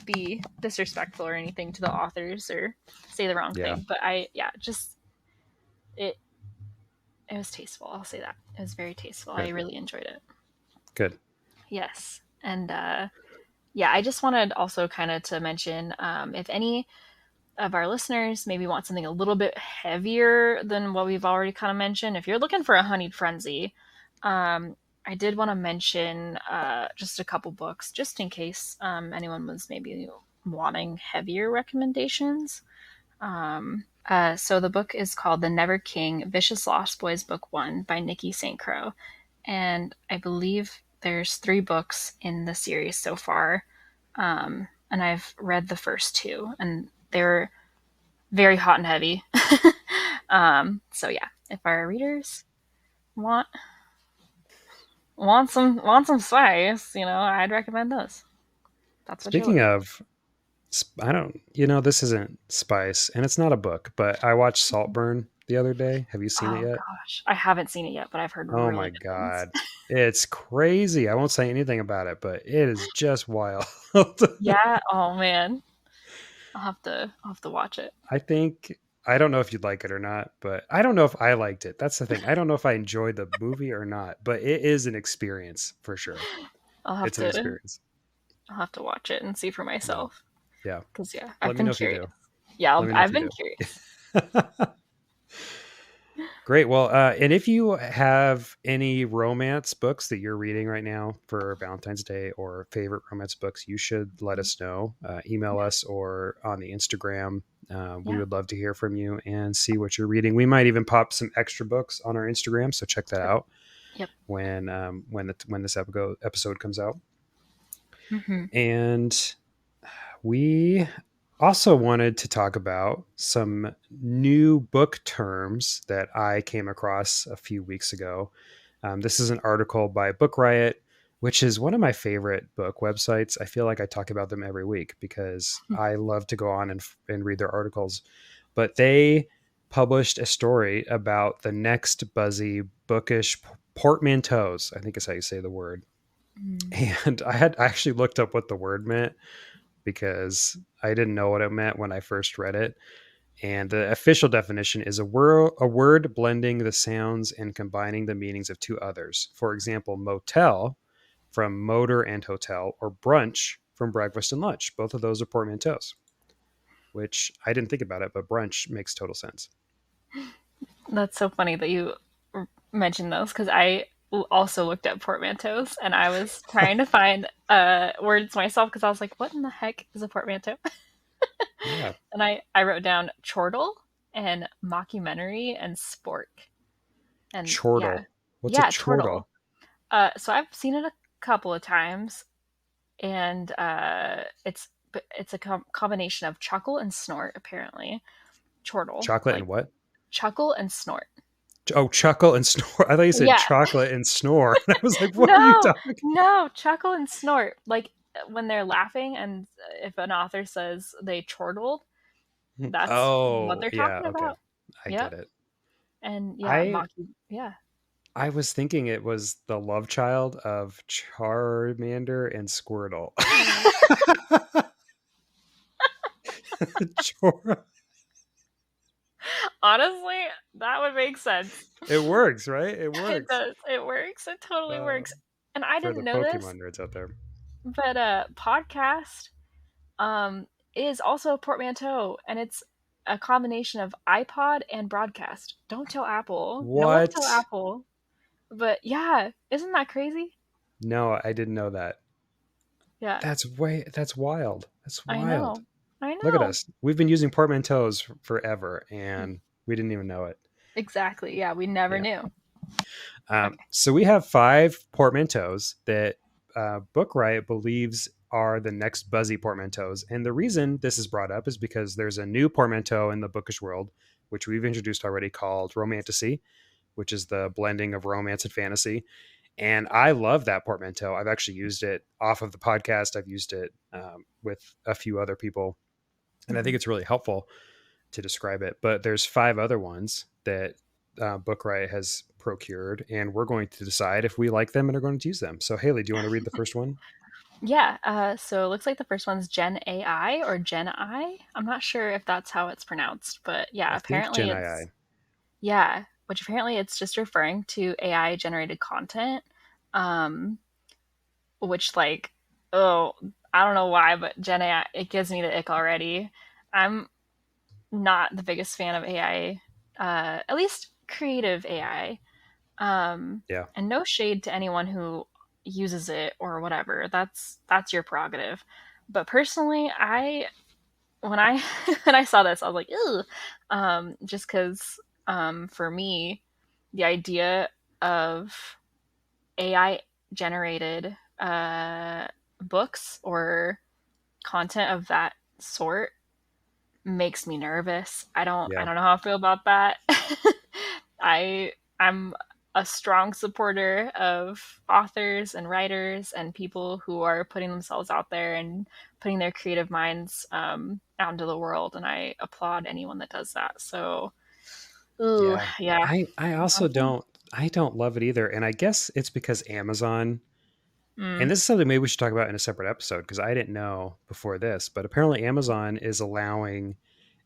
be disrespectful or anything to the authors or say the wrong thing, but it was tasteful. I'll say that. It was very tasteful. Good. I really enjoyed it. Good. Yes. And I just wanted also kind of to mention if any of our listeners maybe want something a little bit heavier than what we've already kind of mentioned, if you're looking for a honeyed frenzy, I did want to mention just a couple books, just in case anyone was maybe wanting heavier recommendations. So the book is called The Never King, Vicious Lost Boys Book 1 by Nikki St. Crowe. And I believe there's 3 books in the series so far. And I've read the first 2, and they're very hot and heavy. So yeah, if our readers want some spice, I'd recommend those. That's what Speaking of, this isn't spice, and it's not a book, but I watched Saltburn the other day. Have you seen it yet? Gosh, I haven't seen it yet, but I've heard really my good God. things. It's crazy. I won't say anything about it, but it is just wild. Yeah. Oh man. I'll have to watch it. I don't know if you'd like it or not, but I don't know if I liked it. That's the thing. I don't know if I enjoyed the movie or not, but it is an experience for sure. It's an experience. I'll have to watch it and see for myself. Yeah. Because I've been curious. Yeah, I've been curious. Great. Well, and if you have any romance books that you're reading right now for Valentine's Day or favorite romance books, you should let us know. Email Yeah. us or on the Instagram. We Yeah. would love to hear from you and see what you're reading. We might even pop some extra books on our Instagram, so check that out Yep. when this episode comes out. Hmm. And we also wanted to talk about some new book terms that I came across a few weeks ago. This is an article by Book Riot, which is one of my favorite book websites. I feel like I talk about them every week because I love to go on and read their articles. But they published a story about the next buzzy bookish portmanteaus. I think is how you say the word. And I actually looked up what the word meant because I didn't know what it meant when I first read it. And the official definition is a word blending the sounds and combining the meanings of two others. For example, motel from motor and hotel, or brunch from breakfast and lunch. Both of those are portmanteaus, which I didn't think about it, but brunch makes total sense. That's so funny that you mentioned those because I also looked at portmanteaus and I was trying to find words myself because I was like, what in the heck is a portmanteau? Yeah. And I wrote down chortle and mockumentary and spork. And yeah, Chortle. What's a yeah, chortle? chortle. So I've seen it a couple of times, and it's a combination of chuckle and snort. Apparently, chortle Chocolate like and what? chuckle and snort. Oh, chuckle and snore. I thought you said Yeah, chocolate and snore. And I was like, what are you no, talking? no, chuckle and snort. Like when they're laughing, and if an author says they chortled, that's what Oh, they're yeah. talking Okay. about. I Yep, get it. and yeah, I mocky. Yeah. I was thinking it was the love child of Charmander and Squirtle. Chor- Honestly, that would make sense. it works, right? It It works. does. It works. It totally Uh, works. And I for didn't the know this, Pokemon nerds out there. but podcast um is also a portmanteau, and it's a combination of iPod and broadcast. Don't tell Apple. No one tell What? Apple. But yeah, isn't that crazy? No, I didn't know that. Yeah, That's wild. That's I wild. know. I Look at know. us. We've been using portmanteaus forever and we didn't even know it. Exactly. Yeah, we never Yeah. knew. Okay. So we have 5 portmanteaus that Book Riot believes are the next buzzy portmanteaus. And the reason this is brought up is because there's a new portmanteau in the bookish world, which we've introduced already, called Romantasy, which is the blending of romance and fantasy. And I love that portmanteau. I've actually used it off of the podcast. I've used it with a few other people. And I think Mhm. it's really helpful to describe it. But there's 5 other ones that Book Riot has procured, and we're going to decide if we like them and are going to use them. So, Hailey, do you want to read the first one? Yeah, so it looks like the first one's Gen AI or Gen I. I'm not sure if that's how it's pronounced, but yeah, I think Gen apparently II. yeah, which apparently it's just referring to AI generated content. Um, which like, oh, I don't know why, but Gen AI, it gives me the ick already. I'm not the biggest fan of AI, at least creative AI. Yeah. And no shade to anyone who uses it or whatever. That's your prerogative. But personally, I when I when I saw this, I was like, ew. Just because for me, the idea of AI generated books or content of that sort makes me nervous. I Yeah. don't know how I feel about that. I'm a strong supporter of authors and writers and people who are putting themselves out there and putting their creative minds out into the world, and I applaud anyone that does that. So, ooh, Yeah. yeah, I also don't love it either. And I guess it's because Amazon, and mm, this is something maybe we should talk about in a separate episode because I didn't know before this, but apparently Amazon is allowing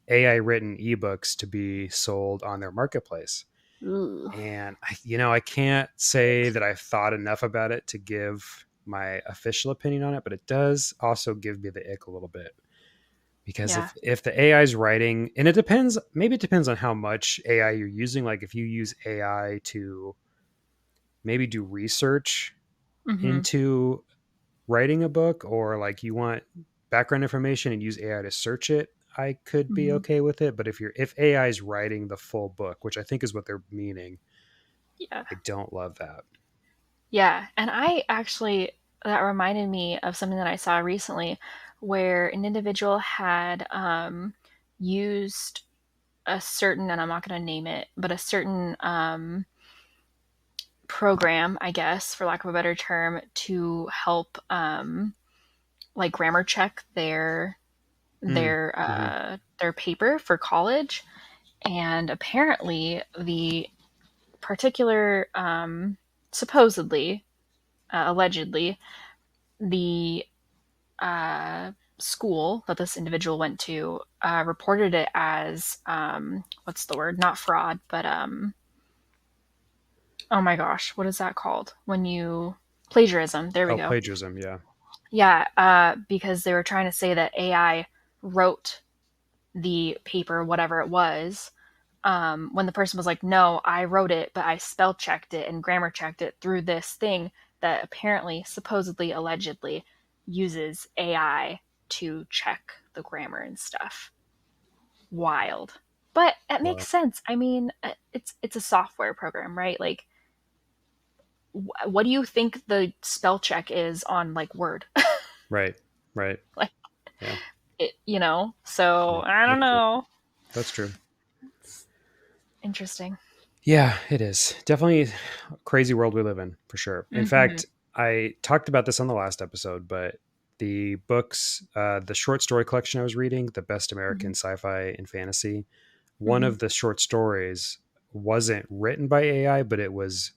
AI written ebooks to be sold on their marketplace. ooh, And I can't say that I've thought enough about it to give my official opinion on it, but it does also give me the ick a little bit Because Yeah. if the AI is writing, and it depends, maybe it depends on how much AI you're using. Like if you use AI to maybe do research Mm-hmm. into writing a book, or like you want background information and use AI to search it, I could be Mm-hmm. okay with it. But if AI is writing the full book, which I think is what they're meaning, Yeah. I don't love that. Yeah. And I actually, that reminded me of something that I saw recently where an individual had used a certain, and I'm not going to name it, but a certain program, I guess, for lack of a better term, to help like grammar check Mm, hmm. their paper for college. And apparently, the particular, supposedly, allegedly, the school that this individual went to reported it as what's the word? Not fraud, but oh my gosh, what is that called? When you plagiarism. There we Oh, go. plagiarism. Yeah. Yeah, because they were trying to say that AI wrote the paper, whatever it was, when the person was like, no, I wrote it, but I spell checked it and grammar checked it through this thing that apparently, supposedly, allegedly uses AI to check the grammar and stuff. Wild. But it makes Well, sense. I mean, it's a software program, right? Like, what do you think the spell check is on like Word? right. Right. Like, Yeah. So Yeah. I don't That's true. know. That's true. Interesting. Yeah, it is. Definitely a crazy world we live in, for sure. In Mm-hmm. fact, I talked about this on the last episode, but the books, the short story collection I was reading, The Best American Mm-hmm. Sci-Fi and Fantasy, one Mm-hmm. of the short stories wasn't written by AI, but it was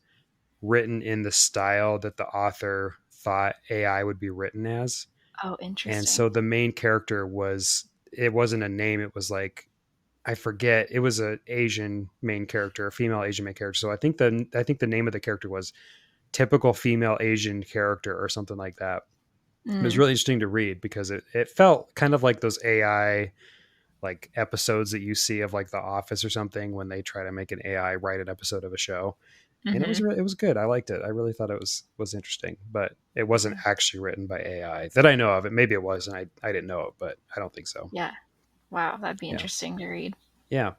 written in the style that the author thought AI would be written as. Oh, And interesting. so the main character it wasn't a name, it was like, I forget. It was a Asian main character, a female Asian main character. So I think the name of the character was typical female Asian character or something like that. It was Mm. really interesting to read because it felt kind of like those AI like episodes that you see of like The Office or something when they try to make an AI write an episode of a show. And Mm-hmm. it was good. I liked it. I really thought it was interesting, but it wasn't actually written by AI that I know of. It maybe it was, and I didn't know it, but I don't think so. Yeah. Wow, that'd be Yeah, interesting to read. yeah.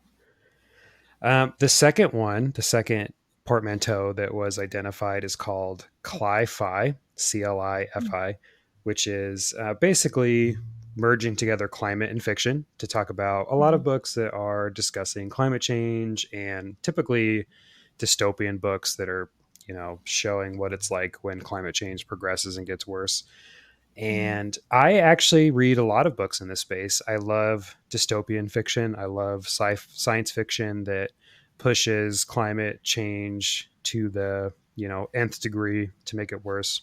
The second portmanteau that was identified is called Cli-Fi, CLIFI, which is basically merging together climate and fiction to talk about a lot Mm-hmm. of books that are discussing climate change, and typically dystopian books that are, showing what it's like when climate change progresses and gets worse. Mm-hmm. And I actually read a lot of books in this space. I love dystopian fiction. I love science fiction that pushes climate change to the, nth degree to make it worse.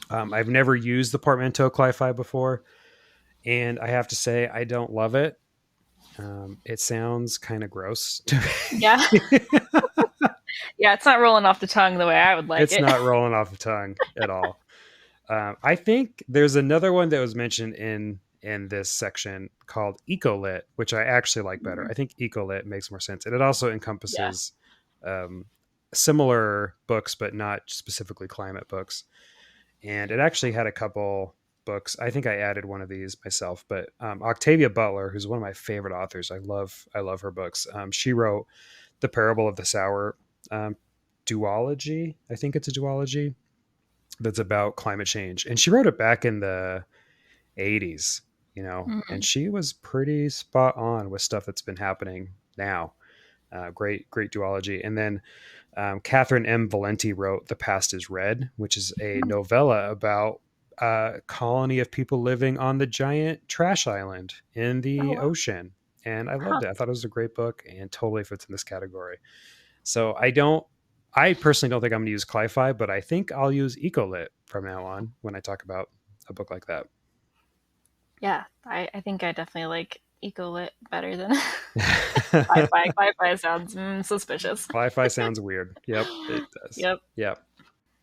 I've never used the portmanteau Cli-Fi before, and I have to say I don't love it. It sounds kind of gross to Yeah. me. Yeah, it's not rolling off the tongue the way I would like It's it. not rolling off the tongue at all. I think there's another one that was mentioned in this section called Ecolit, which I actually like better. I think Ecolit makes more sense, and it also Yeah. encompasses um, similar books, but not specifically climate books. And it actually had a couple books. I think I added one of these myself, but Octavia Butler, who's one of my favorite authors, I love her books. She wrote The Parable of the Sour um, duology. I think it's a duology that's about climate change. And she wrote it back in the 80s, and Mm-hmm. she was pretty spot on with stuff that's been happening now. Great duology. And then Catherine M. Valenti wrote The Past is Red, which is a novella about a colony of people living on the giant trash island in Oh, the wow. ocean. And I Huh. loved it. I thought it was a great book and totally fits in this category. So I personally don't think I'm going to use Cli-Fi, but I think I'll use Ecolit from now on when I talk about a book like that. Yeah, I think I definitely like Ecolit better than Fi-Fi. Fi-Fi sounds suspicious. Cli-Fi sounds weird. Yep, it does. Yep. Yep.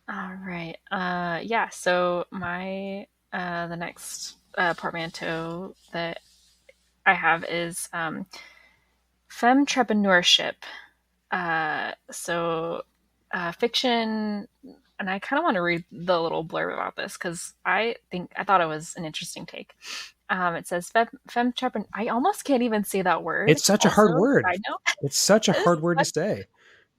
All right. Yeah, so my the next portmanteau that I have is femtrepreneurship. Fiction, and I kind of want to read the little blurb about this because I thought it was an interesting take. It says femtrepreneur. I almost can't even say that word. It's such a Also, hard word. side note, It's such a this is hard word to say.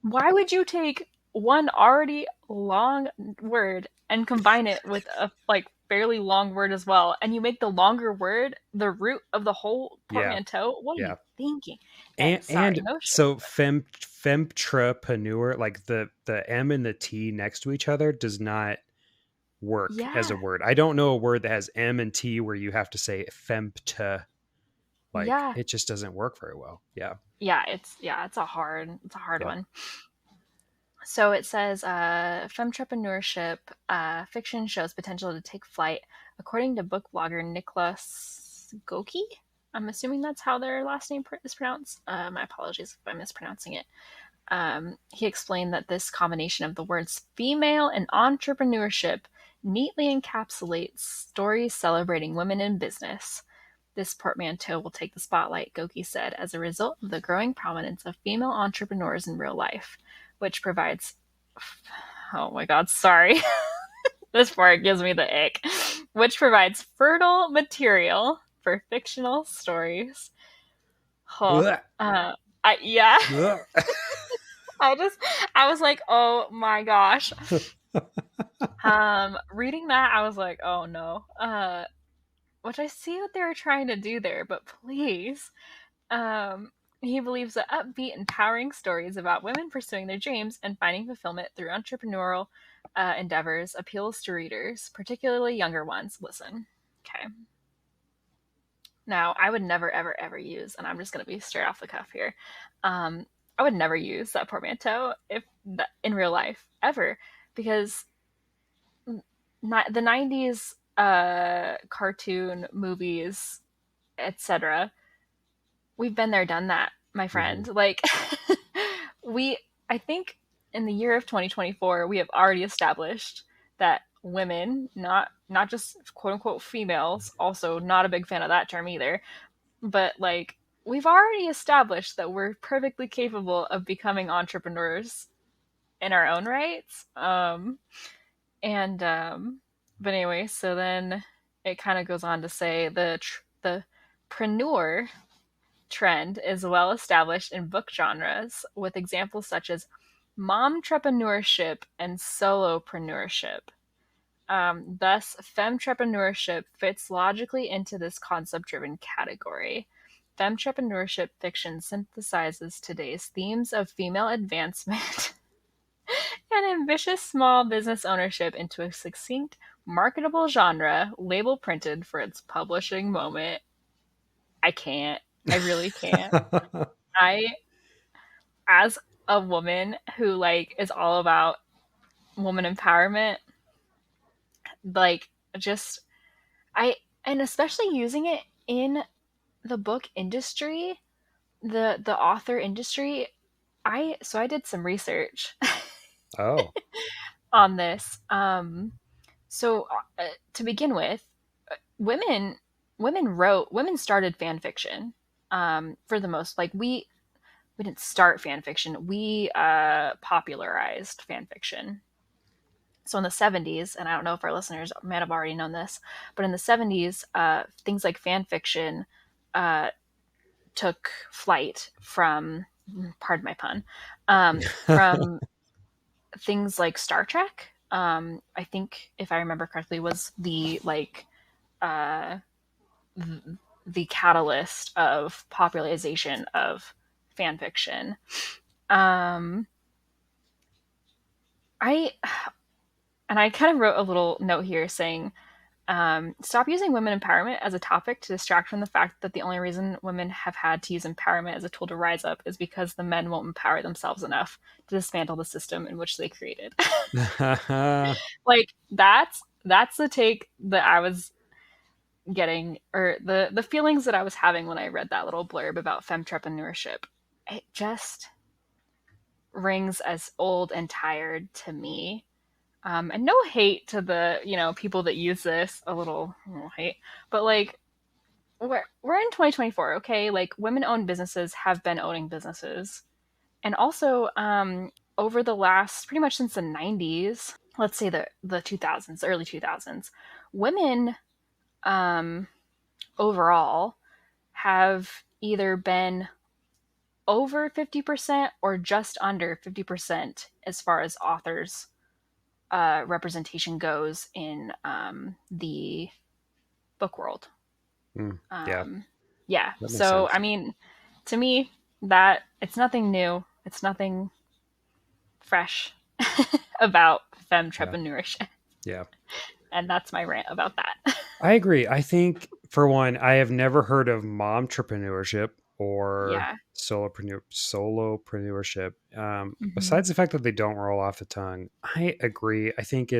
why would you take one already long word and combine it with a like fairly long word as well, and you make the longer word the root of the whole Yeah. portmanteau? What are Yeah. you thinking? And No shit. so femtrepreneur, like the M and the T next to each other does not work as a Yeah, word. I don't know a word that has M and T where you have to say femte. Like yeah, it just doesn't work very well. Yeah. it's a hard Yeah. one. So it says, femtrepreneurship fiction shows potential to take flight, according to book blogger Nicholas Goki. I'm assuming that's how their last name is pronounced. My apologies if I'm mispronouncing it. He explained that this combination of the words female and entrepreneurship neatly encapsulates stories celebrating women in business. This portmanteau will take the spotlight, Goki said, as a result of the growing prominence of female entrepreneurs in real life, which provides. Oh my god, sorry. This part gives me the ick. Which provides fertile material for fictional stories. Oh, Ugh. yeah. Ugh. I was like, oh my gosh. Reading that, I was like, oh no. Which I see what they were trying to do there, but please. He believes that upbeat, empowering stories about women pursuing their dreams and finding fulfillment through entrepreneurial endeavors appeals to readers, particularly younger ones. Listen, okay. Now, I would never, ever, ever use, and I'm just going to be straight off the cuff here. I would never use that portmanteau in real life ever, because the '90s cartoon movies, etc. We've been there, done that, my friend. Mhm. Like, I think in the year of 2024, we have already established that women, not just quote unquote females, also not a big fan of that term either, but like we've already established that we're perfectly capable of becoming entrepreneurs in our own rights. And But anyway, so then it kind of goes on to say the preneur trend is well established in book genres, with examples such as momtrepreneurship and solopreneurship. Thus, femtrepreneurship fits logically into this concept-driven category. Femtrepreneurship fiction synthesizes today's themes of female advancement and ambitious small business ownership into a succinct, marketable genre, label printed for its publishing moment. I can't. I really can't. I, as a woman who like is all about woman empowerment, like just and especially using it in the book industry, the author industry. I did some research Oh. on this. So to begin with, women women started fan fiction. For the most, like we didn't start fan fiction. We popularized fan fiction. So in the 70s, and I don't know if our listeners might have already known this, but in the 70s, things like fan fiction took flight from, pardon my pun, from things like Star Trek. I think, if I remember correctly, was the like uh, the catalyst of popularization of fan fiction. Um, I I kind of wrote a little note here saying, stop using women empowerment as a topic to distract from the fact that the only reason women have had to use empowerment as a tool to rise up is because the men won't empower themselves enough to dismantle the system in which they created. Like that's the take that I was getting, or the feelings that I was having when I read that little blurb about femtrepreneurship. It just rings as old and tired to me. And no hate to the people that use this, a little hate, but like we're in 2024, okay? Like women-owned businesses have been owning businesses. And also, over the last pretty much since the 90s, let's say the 2000s, early 2000s, women um, overall have either been over 50% or just under 50% as far as authors representation goes in the book world. Yeah, Yeah. that makes So, sense. I mean, to me, that it's nothing new. It's nothing fresh about Yeah. femtrepreneurship. Yeah. And that's my rant about that. I agree. I think for one, I have never heard of momtrepreneurship or Yeah. solopreneurship. Hmm. Besides the fact that they don't roll off the tongue, I agree. I think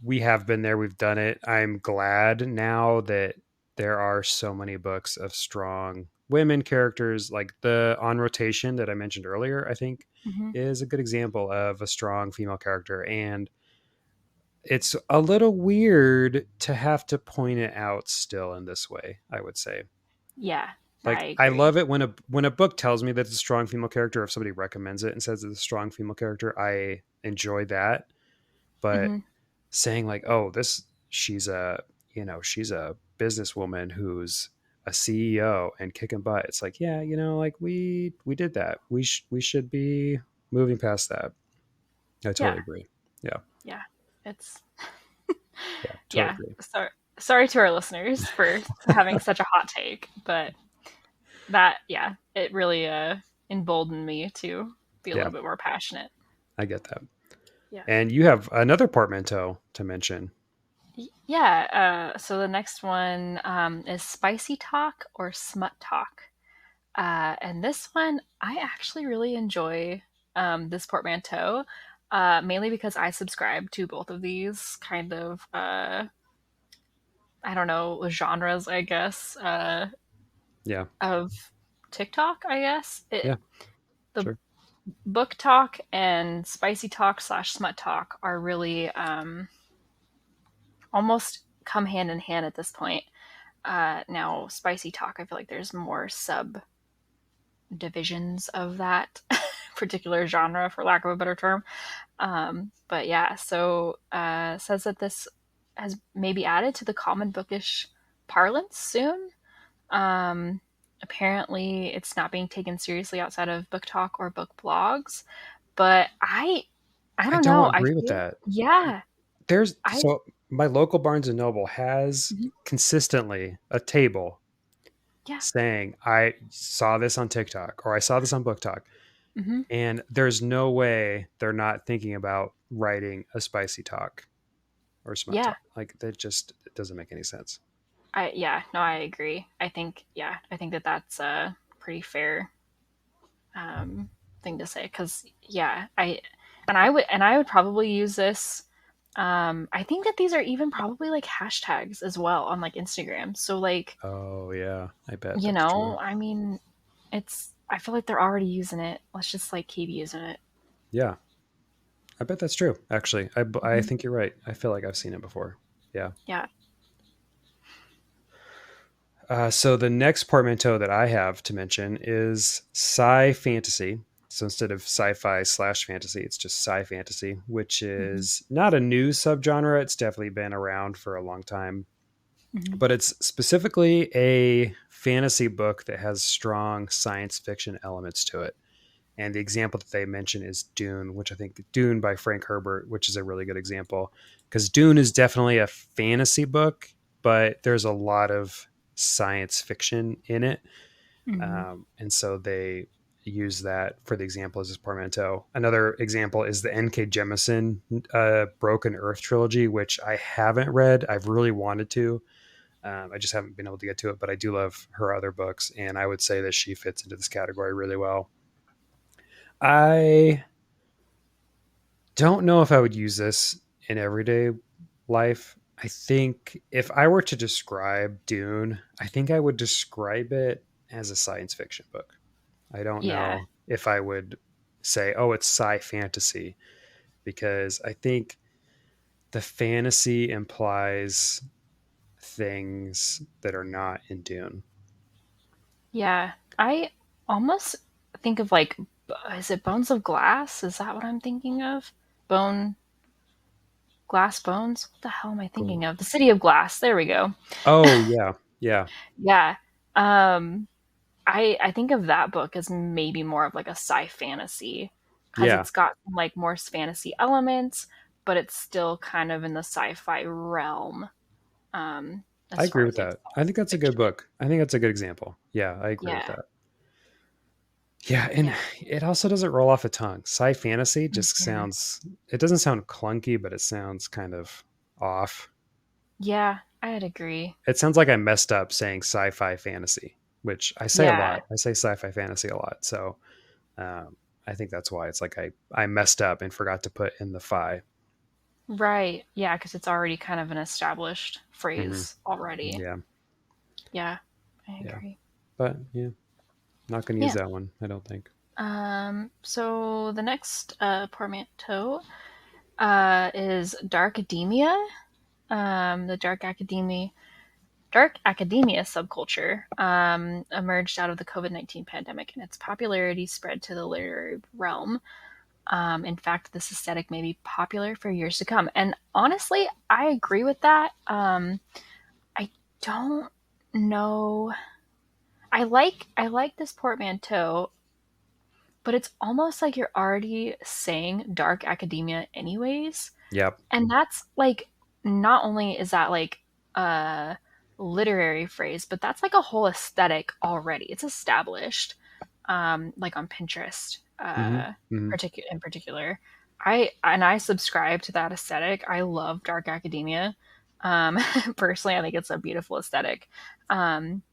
we have been there, we've done it. I'm glad now that there are so many books of strong women characters, like the On Rotation that I mentioned earlier, I think Hmm. is a good example of a strong female character. And it's a little weird to have to point it out still in this way, I would say. Yeah, I Like I agree. love it when a book tells me that it's a strong female character, if somebody recommends it and says it's a strong female character, I enjoy that. But Hmm. saying like, "Oh, this she's a businesswoman who's a CEO and kicking butt." It's like, yeah, like we did that. We should be moving past that. I Yeah, totally agree. Yeah. yeah. It's Yeah, totally yeah. agree. Sorry to our listeners for having such a hot take, but that yeah, it really emboldened me to be a Yeah, little bit more passionate. I get that. Yeah. And you have another portmanteau to mention. Yeah, so the next one is spicy talk or smut talk. And this one, I actually really enjoy this portmanteau, mainly because I subscribe to both of these kind of, I don't know, genres, I guess, Yeah. of TikTok, I guess. Yeah, The sure. book talk and spicy talk slash smut talk are really almost come hand in hand at this point. Now, spicy talk, I feel like there's more sub divisions of that particular genre, for lack of a better term. But yeah, so says that this has maybe added to the common bookish parlance soon. Um, Apparently, it's not being taken seriously outside of book talk or book blogs. But I I don't don't know. I agree with feel that. yeah. There's I so my local Barnes and Noble has Mhm. consistently a table Yeah. saying, I saw this on TikTok or I saw this on Book Talk. Hmm. And there's no way they're not thinking about writing a spicy talk or smut Yeah. talk. Like that just it doesn't make any sense. I agree. I think that that's a pretty fair thing to say because I would probably use this. I think that these are even probably like hashtags as well on like Instagram. So like Oh yeah, I bet that's true. I mean, I feel like they're already using it. Let's just like keep using it. Yeah, I bet that's true. Actually, I Hmm. think you're right. I feel like I've seen it before. Yeah. Yeah. So the next portmanteau that I have to mention is sci fantasy. So instead of sci-fi slash fantasy, it's just sci fantasy, which Hmm. is not a new subgenre. It's definitely been around for a long time, Hmm. but it's specifically a fantasy book that has strong science fiction elements to it. And the example that they mention is Dune, which I think Dune by Frank Herbert, which is a really good example because Dune is definitely a fantasy book, but there's a lot of science fiction in it. Hmm. And so they use that for the example as this portmanteau. Another example is the N.K. Jemisin Broken Earth trilogy, which I haven't read. I've really wanted to. I just haven't been able to get to it, but I do love her other books, and I would say that she fits into this category really well. I don't know if I would use this in everyday life. I think if I were to describe Dune, I think I would describe it as a science fiction book. I don't Yeah. know if I would say, oh, it's sci fantasy, because I think the fantasy implies things that are not in Dune. Yeah, I almost think of like, is it Bones of Glass? Is that what I'm thinking of? Bone, Glass Bones? What the hell am I Cool. thinking of? The City of Glass. There we go. Oh yeah, yeah, Yeah. Um, I think of that book as maybe more of like a sci fantasy because yeah. it's got like more fantasy elements, but it's still kind of in the sci-fi realm. Um, I as agree far with as like that. I think that's a good fiction. book. I think that's a good example. Yeah, I agree with Yeah. that. Yeah, and Yeah. it also doesn't roll off a tongue. Sci fantasy just Mhm. sounds. It doesn't sound clunky, but it sounds kind of off. Yeah, I'd agree. It sounds like I messed up saying sci-fi fantasy, which I say a Yeah. lot. I say sci-fi fantasy a lot. So um, I think that's why it's like I messed up and forgot to put in the fi. Right. Yeah, because it's already kind of an established Hmm. phrase already. Yeah, Yeah, I yeah. agree. But yeah, not going to use Yeah. that one. I don't think. So the next portmanteau is Dark Academia. The Dark academia subculture emerged out of the COVID-19 pandemic, and its popularity spread to the literary realm. In fact, this aesthetic may be popular for years to come. And honestly, I agree with that. I don't know. I like this portmanteau, but it's almost like you're already saying dark academia anyways. Yep. And that's like, not only is that like a literary phrase, but that's like a whole aesthetic already. It's established, like on Pinterest, Hmm. Hmm. in particular. I subscribe to that aesthetic. I love dark academia. Um, Personally, I think it's a beautiful aesthetic.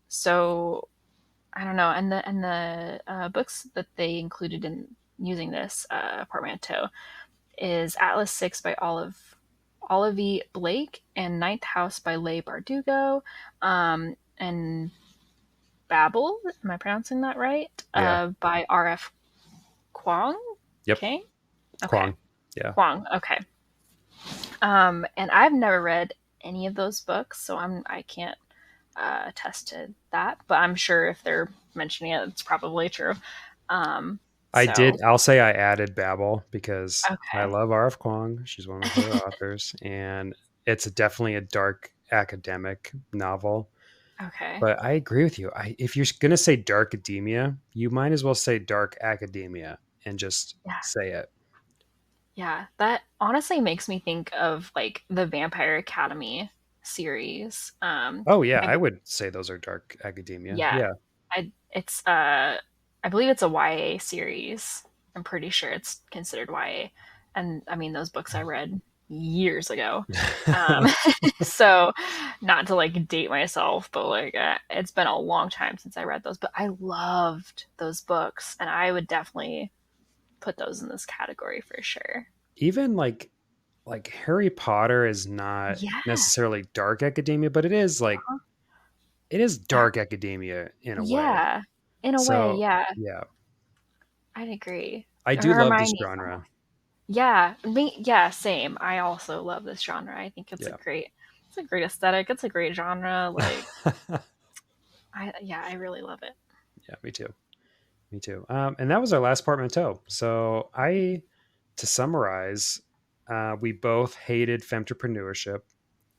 So I don't know, and the books that they included in using this portmanteau is Atlas 6 by Olivia Blake and Ninth House by Leigh Bardugo, and Babel, am I pronouncing that right? Yeah. By R.F. Kwong? Yep. Okay. Okay. Kwong. Yeah. Kwong. Okay. And I've never read any of those books, so I can't attest to that, but I'm sure if they're mentioning it, it's probably true. Um, I did. so I'll say I added Babel because I okay. love R.F. Kwong. She's one of my favorite authors, and it's definitely a dark academic novel. Okay. But I agree with you. If you're going to say dark academia, you might as well say dark academia and just Yeah. say it. Yeah. That honestly makes me think of like the Vampire Academy series. Oh yeah, I I would say those are dark academia. Yeah. Yeah. It's I believe it's a YA series. I'm pretty sure it's considered YA. And I mean those books I read years ago. Um so not to like date myself, but like it's been a long time since I read those, but I loved those books and I would definitely put those in this category for sure. Even like Harry Potter is not Yeah. necessarily dark academia, but it is That dark academia in a way. yeah. In a way, So, yeah. yeah, I'd agree. I do love this Hermione. genre. Yeah, yeah, same. I also love this genre. I think Yeah. it's a great aesthetic. It's a great genre. Like, I really love it. Yeah, me too. Me too. And that was our last portmanteau. So to summarize, we both hated femtrepreneurship.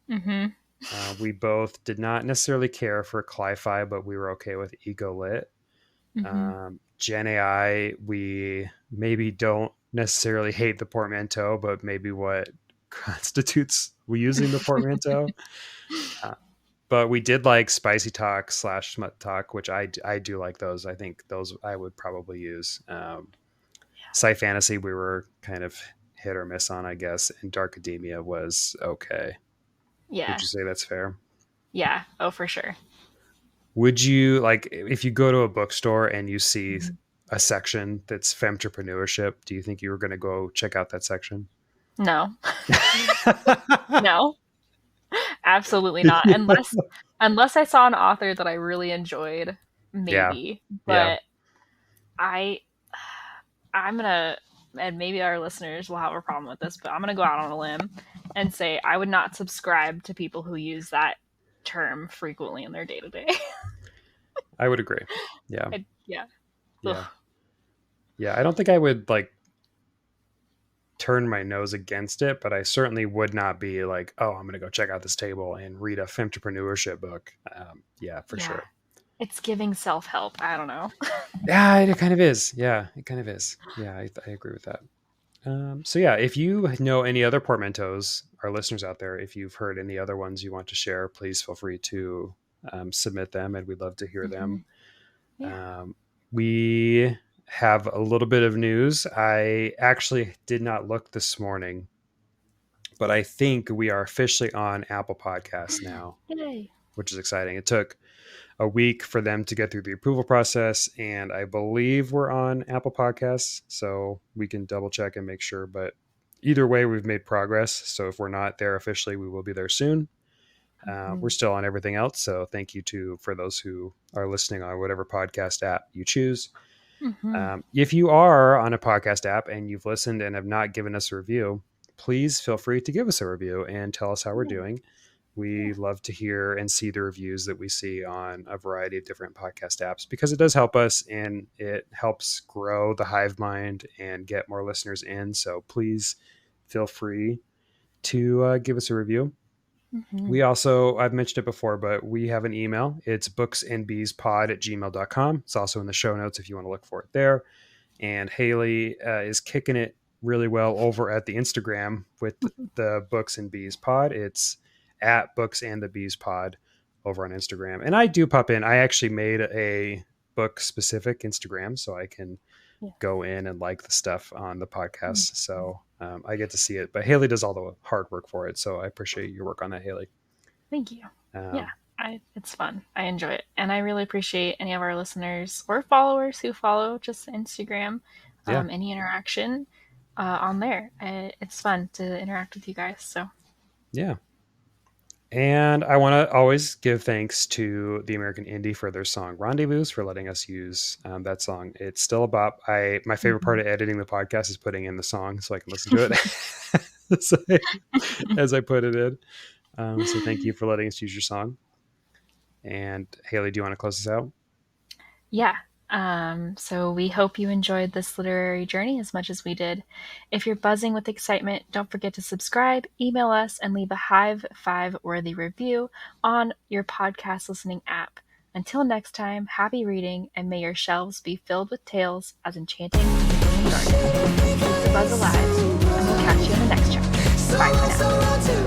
Mm-hmm. We both did not necessarily care for cli-fi, but we were okay with ego lit. Mm-hmm. Gen AI, we maybe don't necessarily hate the portmanteau, but maybe what constitutes we using the portmanteau. Uh, but we did like spicy talk / smut talk, which I do like those. I think those I would probably use. Sci fantasy we were kind of hit or miss on, I guess, and dark academia was okay. Would Yeah. you say that's fair? Yeah. Oh, for sure. Would you like if you go to a bookstore and you see Mhm. a section that's femtrepreneurship, do you think you were going to go check out that section? No. No. Absolutely not. Unless I saw an author that I really enjoyed, Yeah. maybe. Yeah. But I I'm gonna, and maybe our listeners will have a problem with this, but I'm gonna go out on a limb and say I would not subscribe to people who use that term frequently in their day-to-day. I would agree. Yeah. Yeah. Yeah. Ugh. Yeah. I don't think I would like turn my nose against it, but I certainly would not be like, oh, I'm going to go check out this table and read a femtrepreneurship book. Yeah, for sure. It's giving self-help. I don't know. Yeah, it kind of is. Yeah, it kind of is. Yeah, I agree with that. So yeah, if you know any other portmanteaus, our listeners out there, if you've heard any other ones you want to share, please feel free to submit them, and we'd love to hear them. Yeah. We have a little bit of news. I actually did not look this morning, but I think we are officially on Apple Podcasts now, Yay. which is exciting. It took a week for them to get through the approval process, and I believe we're on Apple Podcasts, so we can double check and make sure. But either way, we've made progress. So if we're not there officially, we will be there soon. We're still on everything else, so thank you for those who are listening on whatever podcast app you choose. If you are on a podcast app and you've listened and have not given us a review, please feel free to give us a review and tell us how we're doing. We love to hear and see the reviews that we see on a variety of different podcast apps, because it does help us and it helps grow the hive mind and get more listeners in. So please feel free to give us a review. We also, I've mentioned it before, but we have an email. It's booksandbeespod@gmail.com. It's also in the show notes if you want to look for it there. And Hailey is kicking it really well over at the Instagram with the Books and Bees Pod. It's at Books and the Bees Pod over on Instagram. And I do pop in. I actually made a book specific Instagram so I can go in and like the stuff on the podcast. So I get to see it, but Hailey does all the hard work for it. So I appreciate your work on that, Hailey. Thank you. It's fun. I enjoy it. And I really appreciate any of our listeners or followers who follow just Instagram, any interaction on there. It's fun to interact with you guys. So yeah. And I want to always give thanks to the American Indie for their song Rendezvous, for letting us use that song. It's still a bop. My favorite part of editing the podcast is putting in the song so I can listen to it as I put it in. So thank you for letting us use your song. And Hailey, do you want to close this out? Yeah. So we hope you enjoyed this literary journey as much as we did. If you're buzzing with excitement, don't forget to subscribe, email us, and leave a Hive 5-worthy review on your podcast listening app. Until next time, happy reading, and may your shelves be filled with tales as enchanting as the garden. Keep the buzz alive, and we'll catch you in the next chapter. Bye for now.